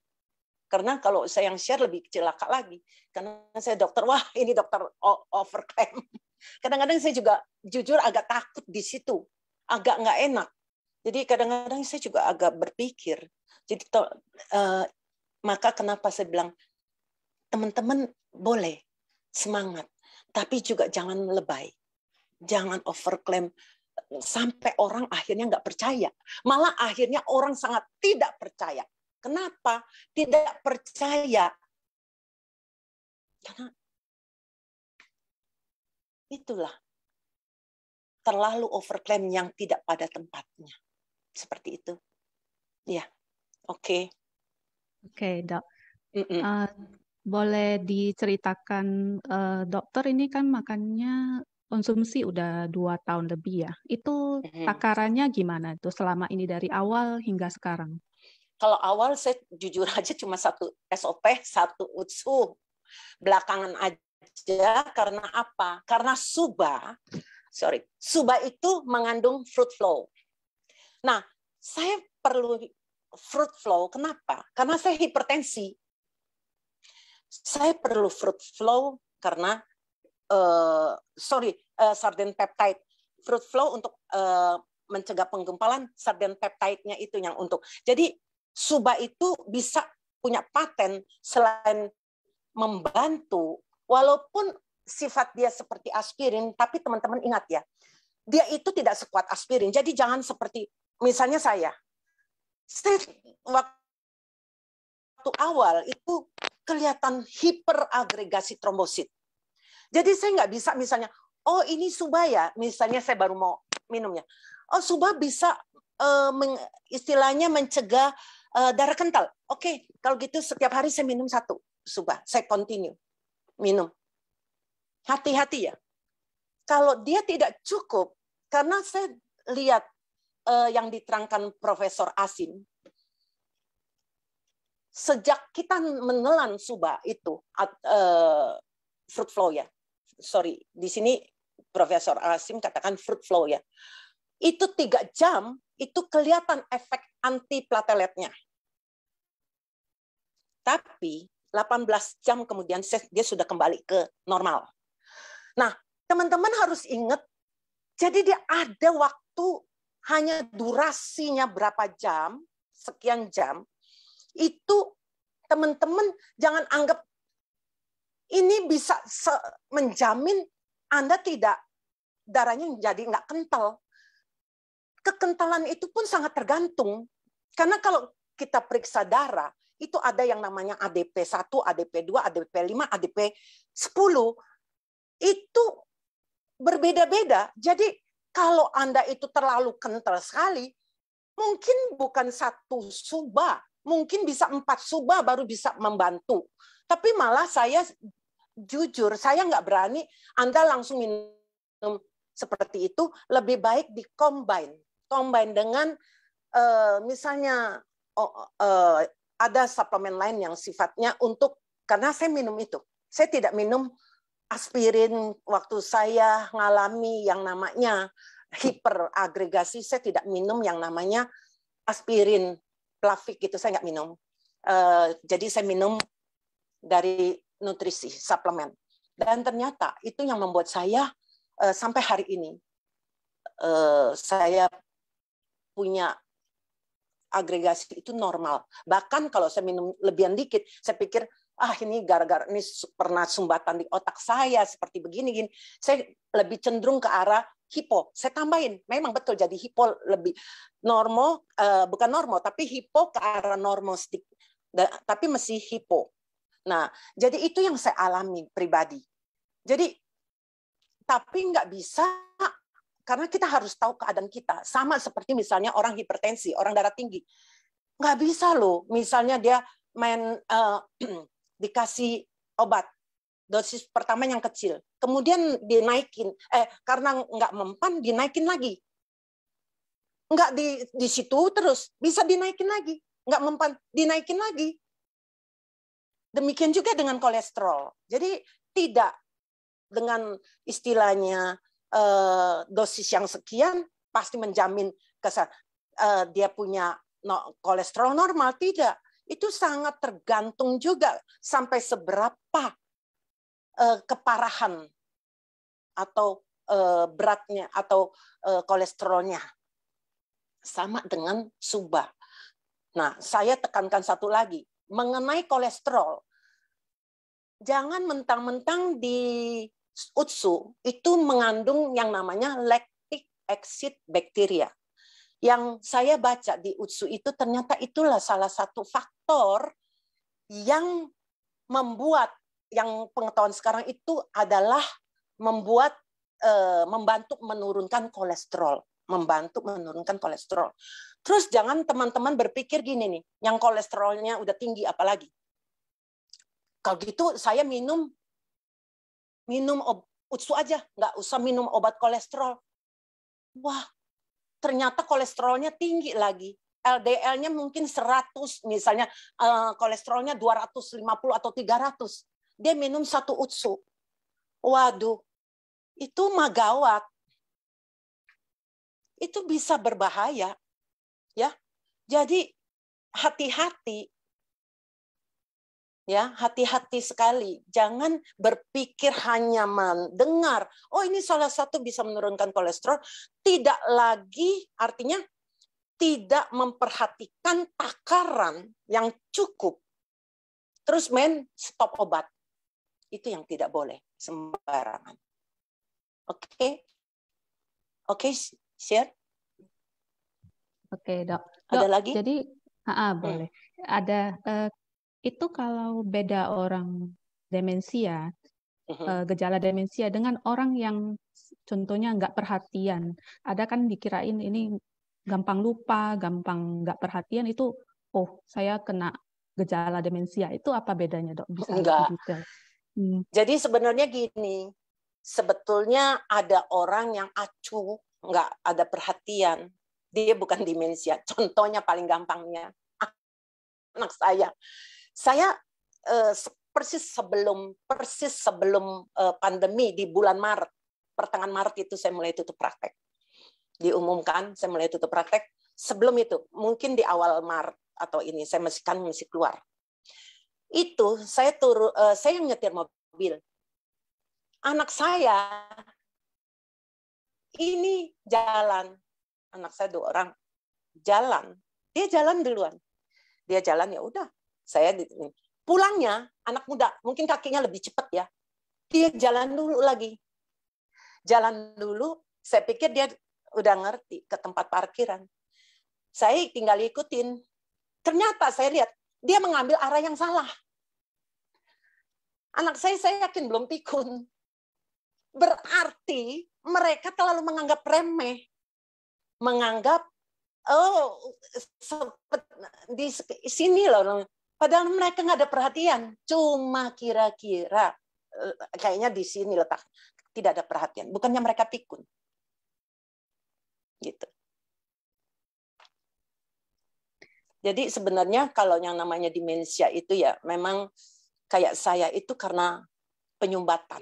Karena kalau saya yang share lebih celaka lagi. Karena saya dokter, wah ini dokter overclaim. Kadang-kadang saya juga jujur agak takut di situ. Agak nggak enak. Jadi kadang-kadang saya juga agak berpikir. Jadi maka kenapa saya bilang, teman-teman boleh semangat. Tapi juga jangan lebay. Jangan overclaim. Sampai orang akhirnya nggak percaya. Malah akhirnya orang sangat tidak percaya. Kenapa tidak percaya? Karena itulah terlalu overclaim yang tidak pada tempatnya. Seperti itu. Ya, oke. Oke, Dok. Boleh diceritakan, dokter ini kan makannya konsumsi udah 2 tahun lebih ya. Itu takarannya gimana tuh selama ini dari awal hingga sekarang? Kalau awal saya jujur aja cuma 1 SOP, 1 UTSU. Belakangan aja karena apa? Karena SUBA itu mengandung fruit flow. Nah, saya perlu fruit flow, kenapa? Karena saya hipertensi. Saya perlu fruit flow karena sarden peptide. Fruit flow untuk mencegah penggumpalan, sarden peptide-nya itu yang untuk. Jadi SUBA itu bisa punya paten selain membantu, walaupun sifat dia seperti aspirin, tapi teman-teman ingat ya, dia itu tidak sekuat aspirin. Jadi jangan seperti, misalnya saya waktu awal itu kelihatan hiperagregasi trombosit. Jadi saya nggak bisa misalnya, oh ini SUBA ya, misalnya saya baru mau minumnya. Oh SUBA bisa istilahnya mencegah darah kental. Oke, kalau gitu setiap hari saya minum 1 SUBA, saya continue minum. Hati-hati ya. Kalau dia tidak cukup, karena saya lihat yang diterangkan Profesor Asim, sejak kita menelan SUBA itu, fruit flow ya, sorry, di sini Profesor Asim katakan fruit flow ya, itu 3 jam, itu kelihatan efek antiplateletnya. Tapi 18 jam kemudian dia sudah kembali ke normal. Nah, teman-teman harus ingat, jadi dia ada waktu, hanya durasinya berapa jam, sekian jam, itu teman-teman jangan anggap ini bisa menjamin Anda tidak, darahnya jadi nggak kental. Kekentalan itu pun sangat tergantung. Karena kalau kita periksa darah, itu ada yang namanya ADP1, ADP2, ADP5, ADP10. Itu berbeda-beda. Jadi kalau Anda itu terlalu kental sekali, mungkin bukan 1 SUBA, mungkin bisa 4 SUBA baru bisa membantu. Tapi malah saya jujur, saya nggak berani Anda langsung minum seperti itu, lebih baik di-combine dengan misalnya ada suplemen lain yang sifatnya untuk, karena saya minum itu. Saya tidak minum aspirin waktu saya ngalami yang namanya hiperagregasi, saya tidak minum yang namanya aspirin Plavix gitu, saya nggak minum. Jadi saya minum dari nutrisi, suplemen. Dan ternyata itu yang membuat saya sampai hari ini saya punya agregasi itu normal. Bahkan kalau saya minum lebihan dikit, saya pikir ini gara-gara ini pernah sumbatan di otak saya seperti begini gini. Saya lebih cenderung ke arah hipo. Saya tambahin, memang betul jadi hipo lebih normal, bukan normal tapi hipo ke arah normal sedikit. Tapi masih hipo. Nah, jadi itu yang saya alami pribadi. Jadi tapi nggak bisa, karena kita harus tahu keadaan kita. Sama seperti misalnya orang hipertensi, orang darah tinggi. Nggak bisa loh, misalnya dia dikasih obat, dosis pertama yang kecil, kemudian dinaikin, karena nggak mempan, dinaikin lagi. Nggak di situ terus, bisa dinaikin lagi. Nggak mempan, dinaikin lagi. Demikian juga dengan kolesterol. Jadi tidak dengan istilahnya dosis yang sekian pasti menjamin dia punya kolesterol normal. Tidak. Itu sangat tergantung juga sampai seberapa keparahan atau beratnya atau kolesterolnya. Sama dengan subah. Nah, saya tekankan satu lagi. Mengenai kolesterol, jangan mentang-mentang di UTSU itu mengandung yang namanya lactic acid bacteria. Yang saya baca di UTSU itu ternyata itulah salah satu faktor yang membuat, yang pengetahuan sekarang itu adalah membantu menurunkan kolesterol. Terus jangan teman-teman berpikir gini nih, yang kolesterolnya udah tinggi apalagi. Kalau gitu saya minum UTSU aja, nggak usah minum obat kolesterol. Wah, ternyata kolesterolnya tinggi lagi. LDL-nya mungkin 100, misalnya kolesterolnya 250 atau 300. Dia minum 1 UTSU. Waduh, itu mah gawat. Itu bisa berbahaya, ya. Jadi hati-hati, ya, hati-hati sekali. Jangan berpikir hanya mendengar, oh ini salah satu bisa menurunkan kolesterol, tidak lagi artinya tidak memperhatikan takaran yang cukup. Terus stop obat. Itu yang tidak boleh sembarangan. Oke, share. Oke, Dok. Ada lagi? Jadi, boleh. Ada itu kalau beda orang demensia, gejala demensia dengan orang yang contohnya nggak perhatian. Ada kan dikirain ini gampang lupa, gampang nggak perhatian, itu, oh saya kena gejala demensia. Itu apa bedanya, Dok? Bisa lebih detail? Jadi sebenarnya gini, sebetulnya ada orang yang acuh, nggak ada perhatian. Dia bukan demensia. Contohnya paling gampangnya, anak saya persis sebelum pandemi di bulan Maret, pertengahan Maret itu saya mulai tutup praktek. Diumumkan saya mulai tutup praktek. Sebelum itu, mungkin di awal Maret atau ini saya masih keluar. Itu saya nyetir mobil. Anak saya ini jalan. Anak saya 2 orang jalan. Dia jalan duluan. Dia jalan, ya udah. Saya pulangnya anak muda, mungkin kakinya lebih cepat ya. Dia jalan dulu lagi. Jalan dulu, saya pikir dia udah ngerti ke tempat parkiran. Saya tinggal ikutin. Ternyata saya lihat dia mengambil arah yang salah. Anak saya yakin belum pikun. Berarti mereka terlalu menganggap remeh. Menganggap, oh, di sini loh. Padahal mereka nggak ada perhatian. Cuma kira-kira, kayaknya di sini letak. Tidak ada perhatian. Bukannya mereka pikun. Gitu. Jadi sebenarnya kalau yang namanya demensia itu ya memang kayak saya itu karena penyumbatan.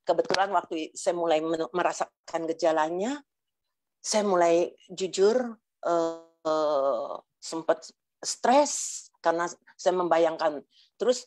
Kebetulan waktu saya mulai merasakan gejalanya, saya mulai jujur sempat stres karena saya membayangkan. Terus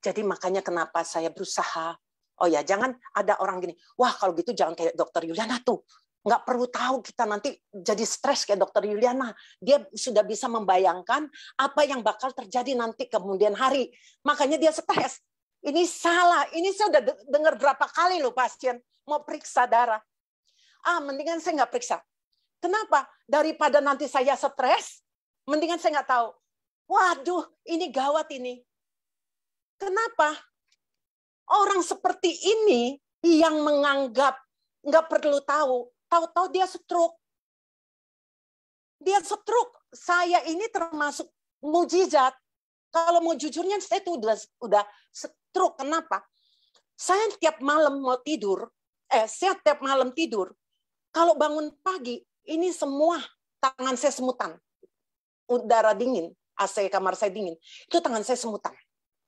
jadi makanya kenapa saya berusaha. Oh ya, jangan ada orang gini, wah kalau gitu jangan kayak Dokter Yuliana tuh. Nggak perlu tahu kita nanti jadi stres kayak Dokter Yuliana. Dia sudah bisa membayangkan apa yang bakal terjadi nanti kemudian hari. Makanya dia stres. Ini salah. Ini saya udah dengar berapa kali loh pasien mau periksa darah. Mendingan saya nggak periksa. Kenapa? Daripada nanti saya stres, mendingan saya nggak tahu. Waduh, ini gawat ini. Kenapa? Orang seperti ini yang menganggap nggak perlu tahu-tahu dia stroke. Dia stroke. Saya ini termasuk mujizat. Kalau mau jujurnya saya itu udah stroke. Kenapa? Saya tiap malam mau tidur, saya tiap malam tidur, kalau bangun pagi, ini semua tangan saya semutan. Udara dingin, AC kamar saya dingin, itu tangan saya semutan.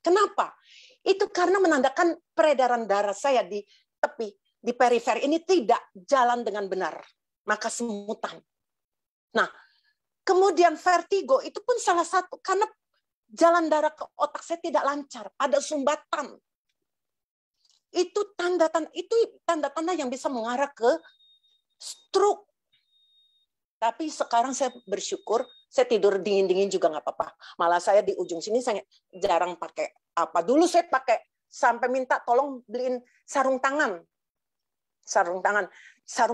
Kenapa? Itu karena menandakan peredaran darah saya di tepi, di perifer ini tidak jalan dengan benar. Maka semutan. Nah, kemudian vertigo itu pun salah satu, karena jalan darah ke otak saya tidak lancar, ada sumbatan. Itu tanda-tanda yang bisa mengarah ke stroke. Tapi sekarang saya bersyukur, saya tidur dingin-dingin juga nggak apa-apa. Malah saya di ujung sini saya jarang pakai apa. Dulu saya pakai sampai minta tolong beliin sarung tangan. Sarung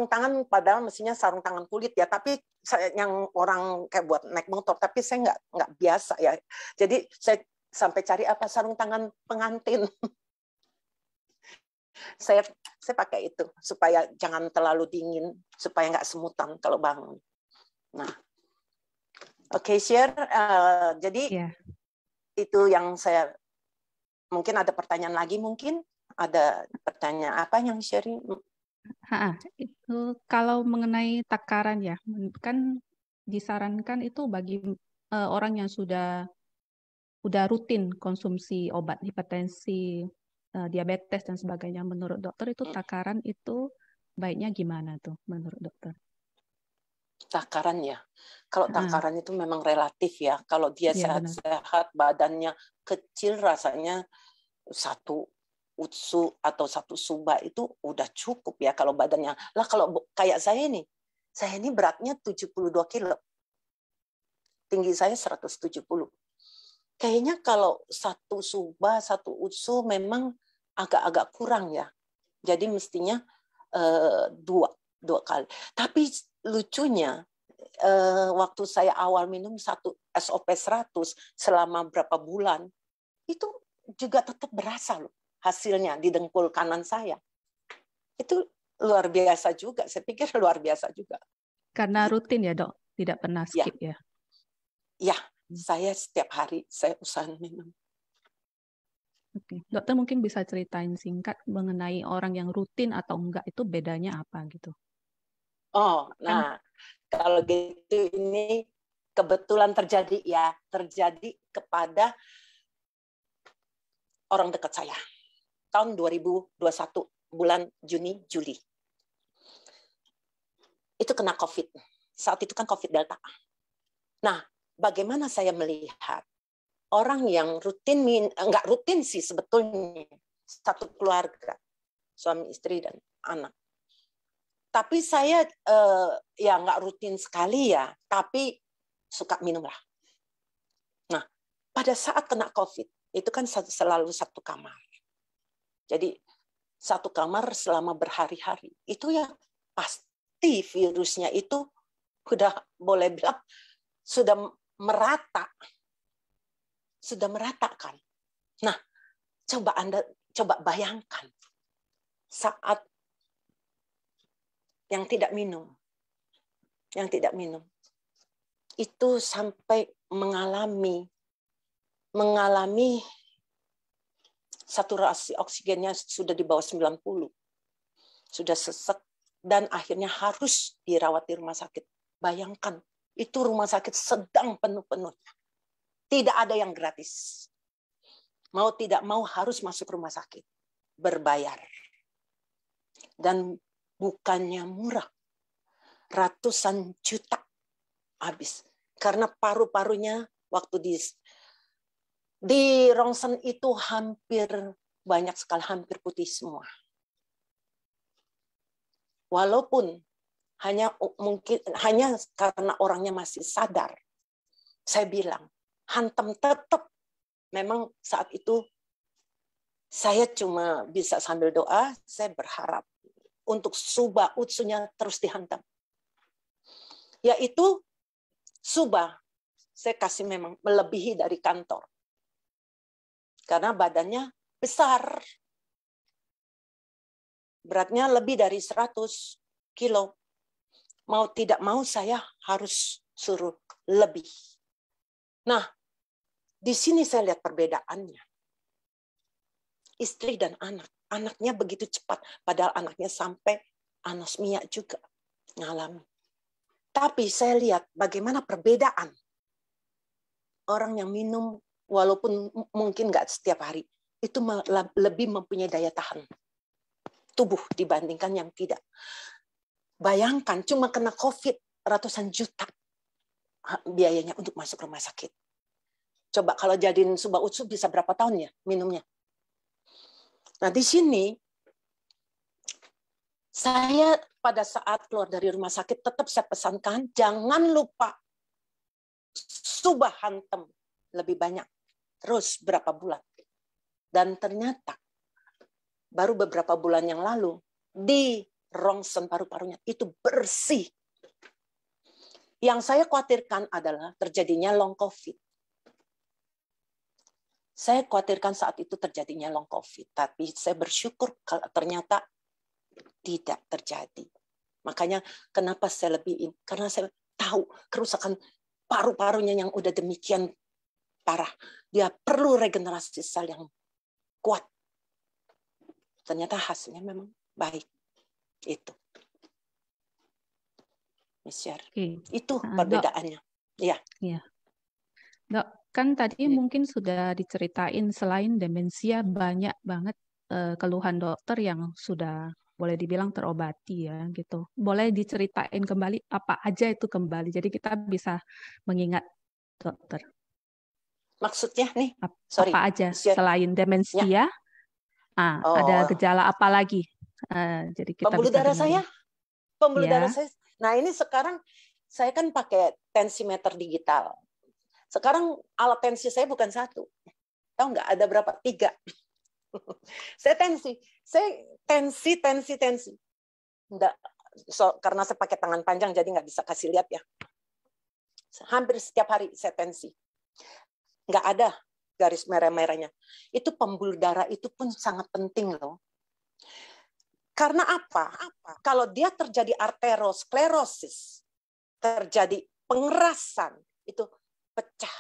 tangan padahal mestinya sarung tangan kulit ya. Tapi saya yang orang kayak buat naik motor. Tapi saya nggak biasa ya. Jadi saya sampai cari apa sarung tangan pengantin. Saya pakai itu supaya jangan terlalu dingin, supaya nggak semutan kalau bangun. Nah, oke, share. Jadi itu yang saya, mungkin ada pertanyaan lagi, mungkin ada pertanyaan apa yang sharing? Itu kalau mengenai takaran ya, kan disarankan itu bagi orang yang sudah rutin konsumsi obat hipertensi, diabetes dan sebagainya. Menurut dokter itu takaran itu baiknya gimana tuh menurut dokter? Takaran ya. Kalau takaran itu memang relatif ya. Kalau dia sehat-sehat, badannya kecil, rasanya satu utsu atau satu suba itu udah cukup ya kalau badannya. Lah kalau kayak saya ini beratnya 72 kilo. Tinggi saya 170. Kayaknya kalau satu suba, satu utsu memang agak-agak kurang ya. Jadi mestinya dua kali. Tapi lucunya, waktu saya awal minum satu SOP 100 selama berapa bulan, itu juga tetap berasa loh hasilnya di dengkul kanan saya. Itu luar biasa juga. Saya pikir luar biasa juga. Karena rutin ya dok? Tidak pernah skip ya? Ya, saya setiap hari saya usahakan minum. Oke. Dokter mungkin bisa ceritain singkat mengenai orang yang rutin atau enggak itu bedanya apa gitu? Oh, nah kalau gitu ini kebetulan terjadi kepada orang dekat saya. Tahun 2021, bulan Juni, Juli. Itu kena COVID. Saat itu kan COVID Delta. Nah, bagaimana saya melihat orang yang rutin, enggak rutin sih sebetulnya, satu keluarga, suami, istri, dan anak. Tapi saya ya nggak rutin sekali ya, tapi suka minum lah. Nah, pada saat kena COVID, itu kan selalu satu kamar. Jadi satu kamar selama berhari-hari. Itu ya pasti virusnya itu udah boleh bilang sudah merata. Sudah meratakan. Nah, coba bayangkan saat yang tidak minum, itu sampai mengalami saturasi oksigennya sudah di bawah 90, sudah sesek, dan akhirnya harus dirawat di rumah sakit. Bayangkan, itu rumah sakit sedang penuh-penuhnya. Tidak ada yang gratis. Mau tidak mau harus masuk rumah sakit. Berbayar. Dan bukannya murah. Ratusan juta habis. Karena paru-parunya waktu di rongsen itu banyak sekali hampir putih semua. Walaupun hanya karena orangnya masih sadar. Saya bilang, hantam tetap. Memang saat itu saya cuma bisa sambil doa, saya berharap untuk suba utsunya terus dihantam. Yaitu suba, saya kasih memang melebihi dari kantor. Karena badannya besar. beratnya lebih dari 100 kilo. Mau tidak mau saya harus suruh lebih. Nah, di sini saya lihat perbedaannya. Istri dan anak. Anaknya begitu cepat, padahal anaknya sampai anosmia juga ngalami. Tapi saya lihat bagaimana perbedaan orang yang minum walaupun mungkin nggak setiap hari, itu lebih mempunyai daya tahan tubuh dibandingkan yang tidak. Bayangkan cuma kena COVID ratusan juta biayanya untuk masuk rumah sakit. Coba kalau jadiin Suba Utsu bisa berapa tahun ya minumnya? Nah di sini saya pada saat keluar dari rumah sakit tetap saya pesankan jangan lupa Suba hantem lebih banyak. Terus berapa bulan. Dan ternyata baru beberapa bulan yang lalu di rongsen paru-parunya itu bersih. Yang saya khawatirkan adalah terjadinya long COVID. Saya khawatirkan saat itu terjadinya long COVID, tapi saya bersyukur kalau ternyata tidak terjadi. Makanya kenapa saya lebih, karena saya tahu kerusakan paru-parunya yang udah demikian parah. Dia perlu regenerasi sel yang kuat. Ternyata hasilnya memang baik. Itu. Misyar. Itu perbedaannya. Iya. Iya. Dok, kan tadi mungkin sudah diceritain selain demensia banyak banget keluhan dokter yang sudah boleh dibilang terobati ya gitu. Boleh diceritain kembali apa aja itu kembali. Jadi kita bisa mengingat dokter. Maksudnya nih, apa aja selain demensia? Ya. Ada gejala apa lagi? Jadi kita pembuluh bisa darah dengerin. pembuluh darah saya. Nah ini sekarang saya kan pakai tensimeter digital. Sekarang alat tensi saya bukan 1. Tahu nggak ada berapa? 3. Saya tensi. Nggak, karena saya pakai tangan panjang jadi nggak bisa kasih lihat ya. Hampir setiap hari saya tensi. Nggak ada garis merah-merahnya. Itu pembuluh darah itu pun sangat penting loh. Karena apa? Kalau dia terjadi arteriosklerosis, terjadi pengerasan, itu pecah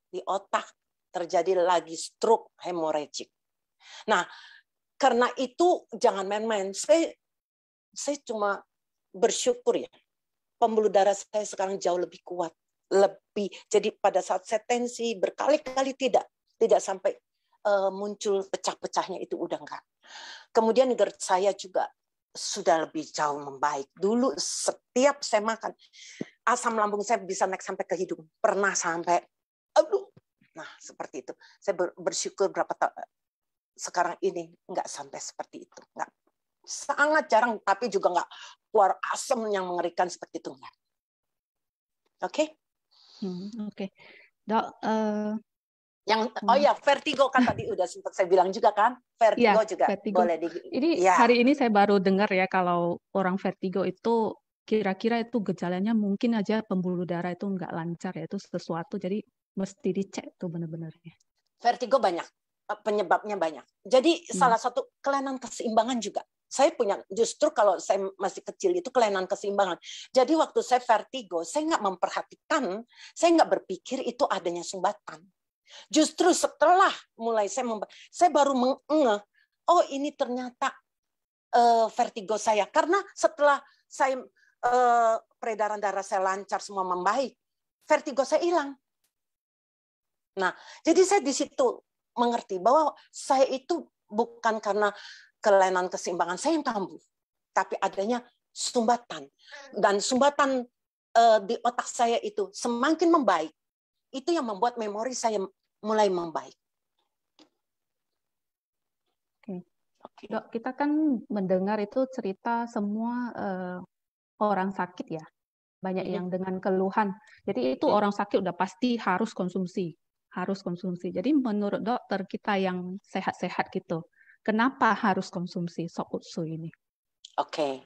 di otak, terjadi lagi stroke hemorrhagic. Nah, karena itu jangan main-main. Saya cuma bersyukur ya. Pembuluh darah saya sekarang jauh lebih kuat. Jadi pada saat saya tensi berkali-kali tidak sampai muncul pecah-pecahnya itu udah enggak. Kemudian GERD saya juga sudah lebih jauh membaik. Dulu setiap saya makan asam lambung saya bisa naik sampai ke hidung. Pernah sampai aduh. Nah, seperti itu. Saya bersyukur berapa tahun sekarang ini enggak sampai seperti itu. Enggak. Sangat jarang, tapi juga enggak keluar asam yang mengerikan seperti itu enggak. Oke? Oke. Dok, vertigo kan tadi udah sempat saya bilang juga kan, vertigo juga vertigo. boleh Ini hari ini saya baru dengar ya kalau orang vertigo itu kira-kira itu gejalanya mungkin aja pembuluh darah itu nggak lancar ya, itu sesuatu jadi mesti dicek tuh benar-benar ya. Vertigo banyak, penyebabnya banyak. Jadi salah satu kelainan keseimbangan juga. Saya punya, justru kalau saya masih kecil itu kelainan keseimbangan. Jadi waktu saya vertigo, saya nggak memperhatikan, saya nggak berpikir itu adanya sumbatan. Justru setelah mulai saya baru mengeh, oh ini ternyata vertigo saya. Karena setelah saya peredaran darah saya lancar, semua membaik, vertigo saya hilang. Nah, jadi saya di situ mengerti bahwa saya itu bukan karena kelainan keseimbangan saya yang kambuh, tapi adanya sumbatan. Dan sumbatan di otak saya itu semakin membaik, itu yang membuat memori saya mulai membaik. Oke. Dok, kita kan mendengar itu cerita semua orang sakit ya, banyak yang dengan keluhan. Jadi itu orang sakit udah pasti harus konsumsi. Jadi menurut dokter kita yang sehat-sehat gitu, kenapa harus konsumsi Sop Utsu ini? Oke.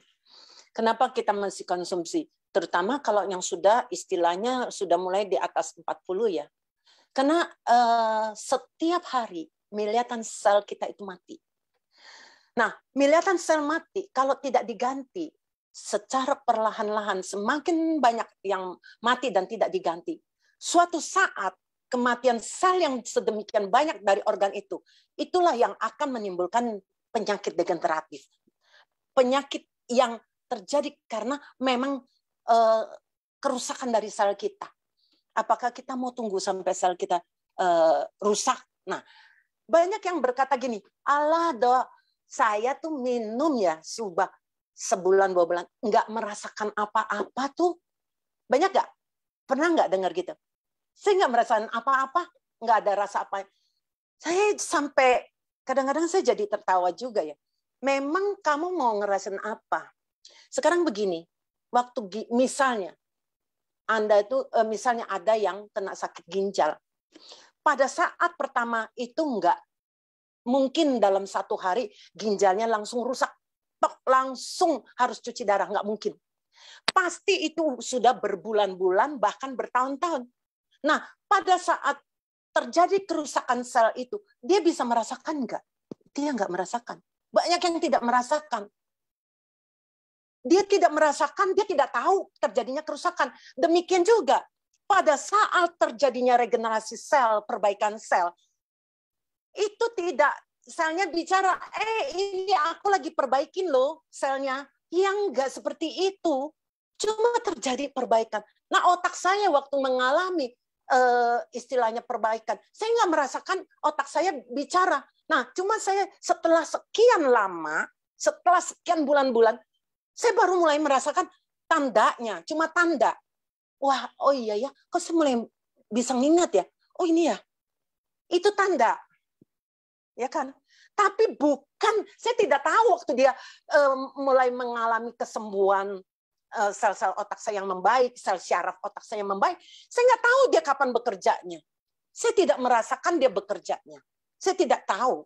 Kenapa kita mesti konsumsi? Terutama kalau yang sudah istilahnya sudah mulai di atas 40 ya. Karena setiap hari miliaran sel kita itu mati. Nah, miliaran sel mati kalau tidak diganti secara perlahan-lahan, semakin banyak yang mati dan tidak diganti. Suatu saat kematian sel yang sedemikian banyak dari organ itu, itulah yang akan menimbulkan penyakit degeneratif. Penyakit yang terjadi karena memang kerusakan dari sel kita. Apakah kita mau tunggu sampai sel kita rusak? Nah, banyak yang berkata gini, Allah Dok, saya tuh minum ya sudah sebulan 2 bulan nggak merasakan apa-apa tuh. Banyak nggak? Pernah nggak dengar gitu? Saya nggak merasakan apa-apa, nggak ada rasa apa. Saya sampai kadang-kadang saya jadi tertawa juga ya. Memang kamu mau ngerasain apa? Sekarang begini, waktu misalnya Anda itu misalnya ada yang kena sakit ginjal. Pada saat pertama itu enggak mungkin dalam 1 hari ginjalnya langsung rusak, langsung harus cuci darah, enggak mungkin. Pasti itu sudah berbulan-bulan bahkan bertahun-tahun. Nah, pada saat terjadi kerusakan sel itu, dia bisa merasakan enggak? Dia enggak merasakan. Banyak yang tidak merasakan. Dia tidak merasakan, dia tidak tahu terjadinya kerusakan. Demikian juga pada saat terjadinya regenerasi sel, perbaikan sel, itu tidak, selnya bicara, ini aku lagi perbaikin loh selnya. Yang enggak seperti itu. Cuma terjadi perbaikan. Nah, otak saya waktu mengalami istilahnya perbaikan, saya nggak merasakan otak saya bicara. Nah, cuma saya setelah sekian lama, setelah sekian bulan-bulan, saya baru mulai merasakan tandanya, cuma tanda. Wah, oh iya ya, kok saya mulai bisa ngingat ya? Oh ini ya, itu tanda. Ya kan? Tapi bukan, saya tidak tahu waktu dia mulai mengalami kesembuhan sel-sel otak saya yang membaik, sel syaraf otak saya yang membaik. Saya nggak tahu dia kapan bekerjanya. Saya tidak merasakan dia bekerjanya. Saya tidak tahu.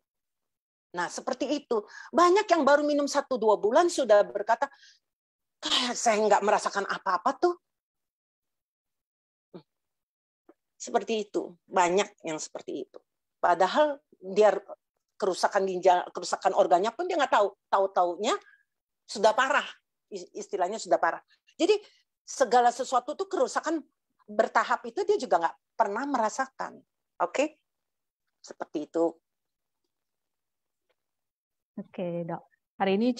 Nah, seperti itu. Banyak yang baru minum 1-2 bulan sudah berkata, kayak saya nggak merasakan apa-apa tuh. Seperti itu. Banyak yang seperti itu. Padahal dia kerusakan ginjal, kerusakan organnya pun dia nggak tahu. Tahu-taunya sudah parah. Istilahnya sudah parah. Jadi segala sesuatu tuh kerusakan bertahap itu dia juga nggak pernah merasakan. Oke? Seperti itu. Oke, Dok. Hari ini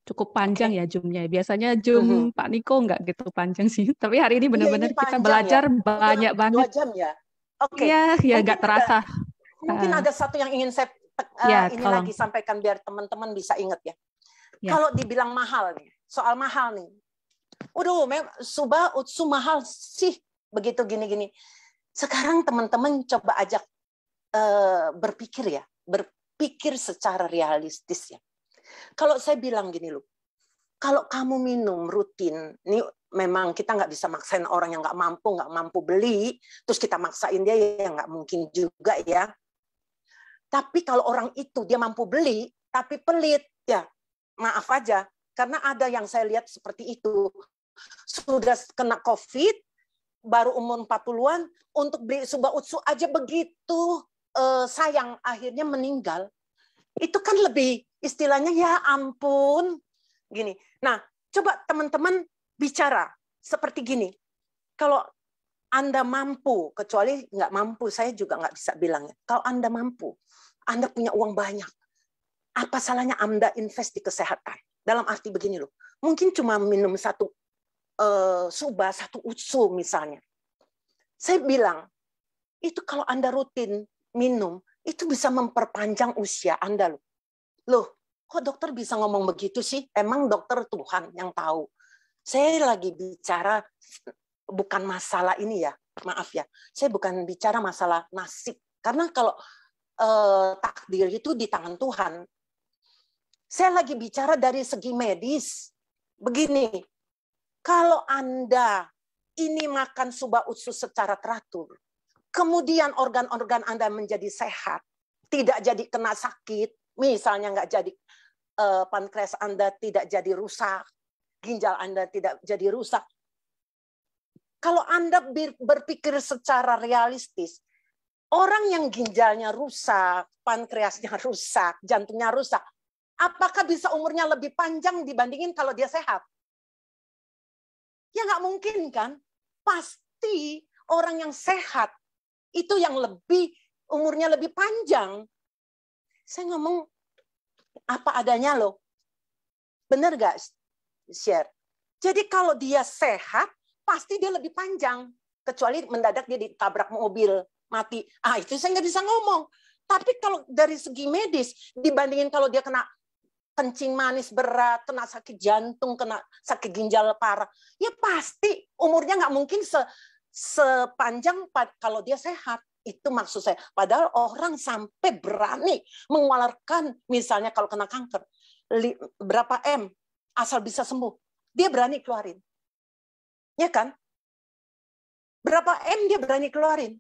cukup panjang ya Zoom-nya. Biasanya Zoom Pak Niko nggak gitu panjang sih. Tapi hari ini benar-benar kita belajar ya? banyak banget. 2 jam ya? Oke. Iya, ya nggak terasa. Mungkin ada satu yang ingin saya lagi sampaikan biar teman-teman bisa ingat ya. Kalau dibilang mahal nih, soal mahal nih. Waduh, Suba Utsu mahal sih begitu gini-gini. Sekarang teman-teman coba ajak berpikir ya, berpikir secara realistis ya. Kalau saya bilang gini loh, kalau kamu minum rutin, ini memang kita nggak bisa maksain orang yang nggak mampu beli, terus kita maksain dia ya nggak mungkin juga ya. Tapi kalau orang itu dia mampu beli, tapi pelit, ya maaf aja. Karena ada yang saya lihat seperti itu. Sudah kena COVID, baru umur 40-an, untuk beli Suba Utsu aja begitu sayang, akhirnya meninggal. Itu kan lebih istilahnya ya ampun. Gini. Nah, coba teman-teman bicara seperti gini. Kalau Anda mampu, kecuali nggak mampu, saya juga nggak bisa bilangnya. Kalau Anda mampu, Anda punya uang banyak, apa salahnya Anda invest di kesehatan? Dalam arti begini loh, mungkin cuma minum 1 Suba, 1 Utsu misalnya. Saya bilang, itu kalau Anda rutin minum, itu bisa memperpanjang usia Anda loh. Loh, kok dokter bisa ngomong begitu sih? Emang dokter Tuhan yang tahu. Saya lagi bicara bukan masalah ini ya, maaf ya. Saya bukan bicara masalah nasib. Karena kalau takdir itu di tangan Tuhan. Saya lagi bicara dari segi medis. Begini, kalau Anda ini makan Suba Utsu secara teratur, kemudian organ-organ Anda menjadi sehat, tidak jadi kena sakit, misalnya nggak jadi pankreas Anda tidak jadi rusak, ginjal Anda tidak jadi rusak. Kalau Anda berpikir secara realistis, orang yang ginjalnya rusak, pankreasnya rusak, jantungnya rusak, Apakah bisa umurnya lebih panjang dibandingin kalau dia sehat? Ya nggak mungkin kan? Pasti orang yang sehat itu yang umurnya lebih panjang. Saya ngomong apa adanya loh. Benar nggak, share? Jadi kalau dia sehat, pasti dia lebih panjang. Kecuali mendadak dia ditabrak mobil, mati. Itu saya nggak bisa ngomong. Tapi kalau dari segi medis, dibandingin kalau dia kena kencing manis berat, kena sakit jantung, kena sakit ginjal parah, ya pasti umurnya nggak mungkin sepanjang kalau dia sehat. Itu maksud saya. Padahal orang sampai berani mengeluarkan, misalnya kalau kena kanker, berapa M, asal bisa sembuh. Dia berani keluarin. Ya kan? Berapa M dia berani keluarin.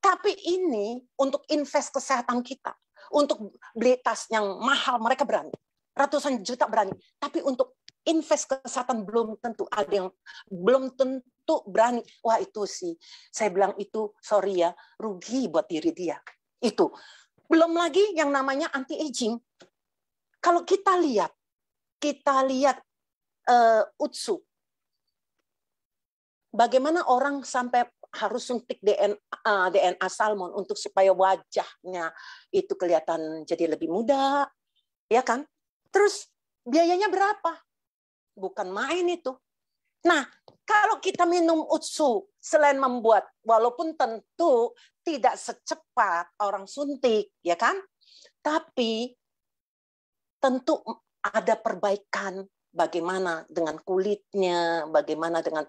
Tapi ini untuk invest kesehatan kita. Untuk beli tas yang mahal, mereka berani. Ratusan juta berani. Tapi untuk invest kesehatan belum tentu. Ada yang belum tentu berani. Wah itu sih, saya bilang itu, sorry ya, rugi buat diri dia. Itu. Belum lagi yang namanya anti-aging. Kalau kita lihat UTSU. Bagaimana orang sampai harus suntik DNA salmon untuk supaya wajahnya itu kelihatan jadi lebih muda, ya kan? Terus biayanya berapa? Bukan main itu. Nah, kalau kita minum UTSU, selain membuat, walaupun tentu tidak secepat orang suntik, ya kan? Tapi tentu ada perbaikan. Bagaimana dengan kulitnya, bagaimana dengan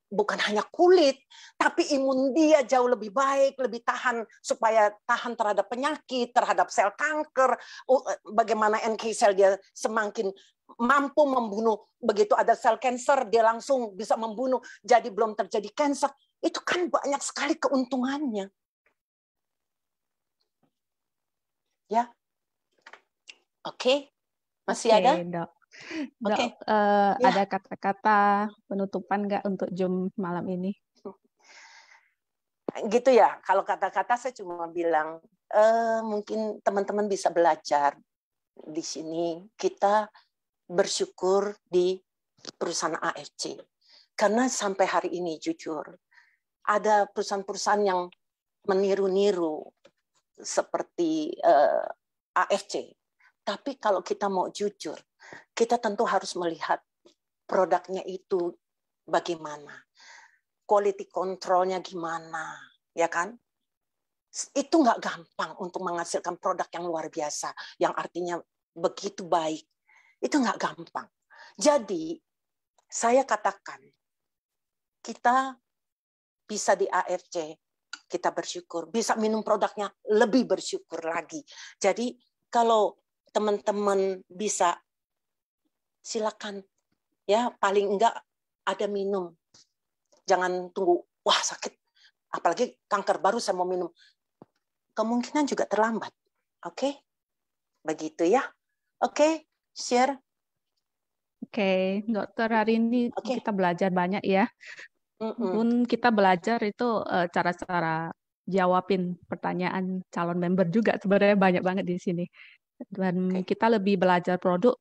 bukan hanya kulit, tapi imun dia jauh lebih baik, lebih tahan, supaya tahan terhadap penyakit, terhadap sel kanker, bagaimana NK sel dia semakin mampu membunuh, begitu ada sel kanker dia langsung bisa membunuh, jadi belum terjadi kanker. Itu kan banyak sekali keuntungannya. Ya. Oke. Masih ada? Dok. Dok, Oke. ada kata-kata penutupan nggak untuk Zoom malam ini? Gitu ya, kalau kata-kata saya cuma bilang, mungkin teman-teman bisa belajar di sini. Kita bersyukur di perusahaan AFC. Karena sampai hari ini jujur, ada perusahaan-perusahaan yang meniru-niru seperti AFC. Tapi kalau kita mau jujur, kita tentu harus melihat produknya itu bagaimana, quality control-nya gimana, ya kan? Itu nggak gampang untuk menghasilkan produk yang luar biasa, yang artinya begitu baik. Itu nggak gampang. Jadi, saya katakan, kita bisa di AFC, kita bersyukur. Bisa minum produknya, lebih bersyukur lagi. Jadi, kalau teman-teman bisa, silakan. Ya, paling enggak ada minum. Jangan tunggu, wah sakit, apalagi kanker baru saya mau minum. Kemungkinan juga terlambat. Oke? Begitu ya. Oke, share. Oke, dokter, hari ini kita belajar banyak ya. Pun kita belajar itu cara-cara jawabin pertanyaan calon member juga, sebenarnya banyak banget di sini. Dan kita lebih belajar produk,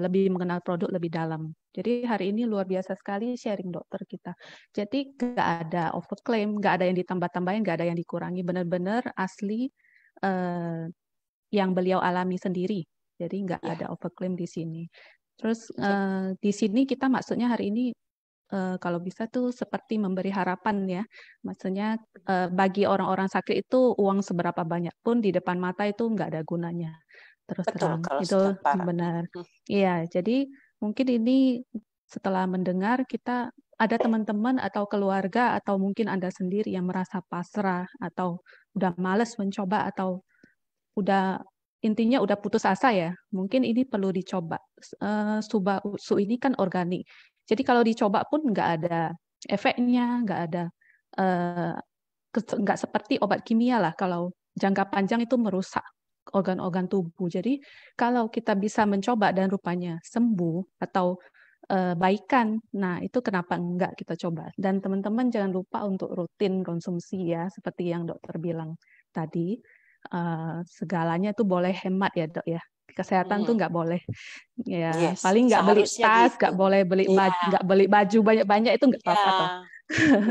lebih mengenal produk lebih dalam. Jadi hari ini luar biasa sekali sharing dokter kita. Jadi nggak ada overclaim, nggak ada yang ditambah-tambahin, nggak ada yang dikurangi. Benar-benar asli yang beliau alami sendiri. Jadi nggak ada overclaim di sini. Terus di sini kita maksudnya hari ini kalau bisa tuh seperti memberi harapan ya. Maksudnya bagi orang-orang sakit itu uang seberapa banyak pun di depan mata itu nggak ada gunanya. Terus terang itu benar. Iya, jadi mungkin ini setelah mendengar kita ada teman-teman atau keluarga atau mungkin Anda sendiri yang merasa pasrah atau udah males mencoba atau udah intinya udah putus asa ya. Mungkin ini perlu dicoba. Suba-su ini kan organik. Jadi kalau dicoba pun nggak ada efeknya, nggak seperti obat kimia lah. Kalau jangka panjang itu merusak organ-organ tubuh. Jadi kalau kita bisa mencoba dan rupanya sembuh atau baikan, nah itu kenapa enggak kita coba. Dan teman-teman jangan lupa untuk rutin konsumsi ya, seperti yang dokter bilang tadi. Segalanya itu boleh hemat ya dok ya. Kesehatan tuh nggak boleh. Ya, Yes, paling nggak beli seharusnya tas, nggak gitu. boleh beli Iya, nggak beli baju banyak-banyak, itu nggak apa-apa toh.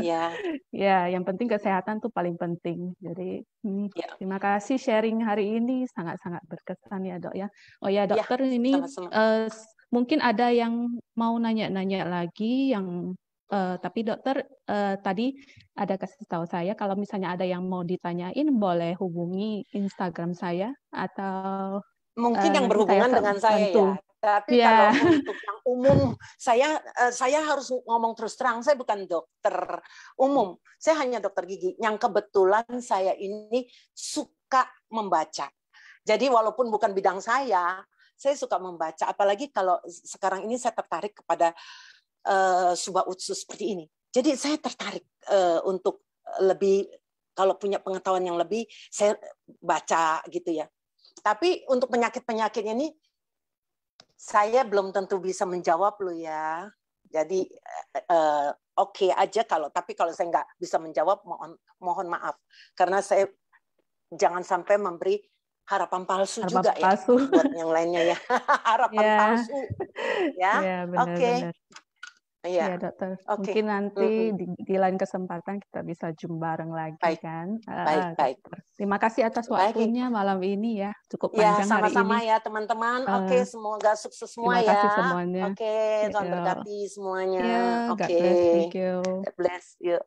iya, iya, Ya, yang penting kesehatan tuh paling penting. Jadi, iya, terima kasih sharing hari ini, sangat-sangat berkesan ya dok ya. Oh ya iya, dokter, ini sama-sama. mungkin ada yang mau nanya-nanya lagi, yang tapi dokter tadi ada kasih tahu saya kalau misalnya ada yang mau ditanyain boleh hubungi Instagram saya, atau Mungkin yang nanti saya berhubungan dengan saya ya. bantu. Tapi kalau Ya, untuk yang umum, saya harus ngomong terus terang, saya bukan dokter umum. Saya hanya dokter gigi yang kebetulan saya ini suka membaca. Jadi walaupun bukan bidang saya suka membaca. Apalagi kalau sekarang ini saya tertarik kepada Subah Utsu seperti ini. Jadi saya tertarik untuk lebih, kalau punya pengetahuan yang lebih, saya baca gitu ya. Tapi untuk penyakit-penyakit ini saya belum tentu bisa menjawab lo ya. Jadi oke aja tapi kalau saya nggak bisa menjawab, mohon maaf, karena saya jangan sampai memberi harapan palsu harapan juga ya palsu. buat yang lainnya ya. Harapan Ya, palsu ya. ya Oke. benar-benar. Iya. Ya dokter, Oke. mungkin nanti di lain kesempatan kita bisa zoom bareng lagi Baik, kan, baik, baik. dokter. Terima kasih atas Baik. waktunya malam ini ya, cukup Ya, panjang hari ini. sama-sama ya teman-teman. Oke, semoga sukses semua Terima kasih ya. semuanya. Oke, Tuhan Ya, berkati semuanya. ya, God Oke. bless, thank you. God bless. Yuk.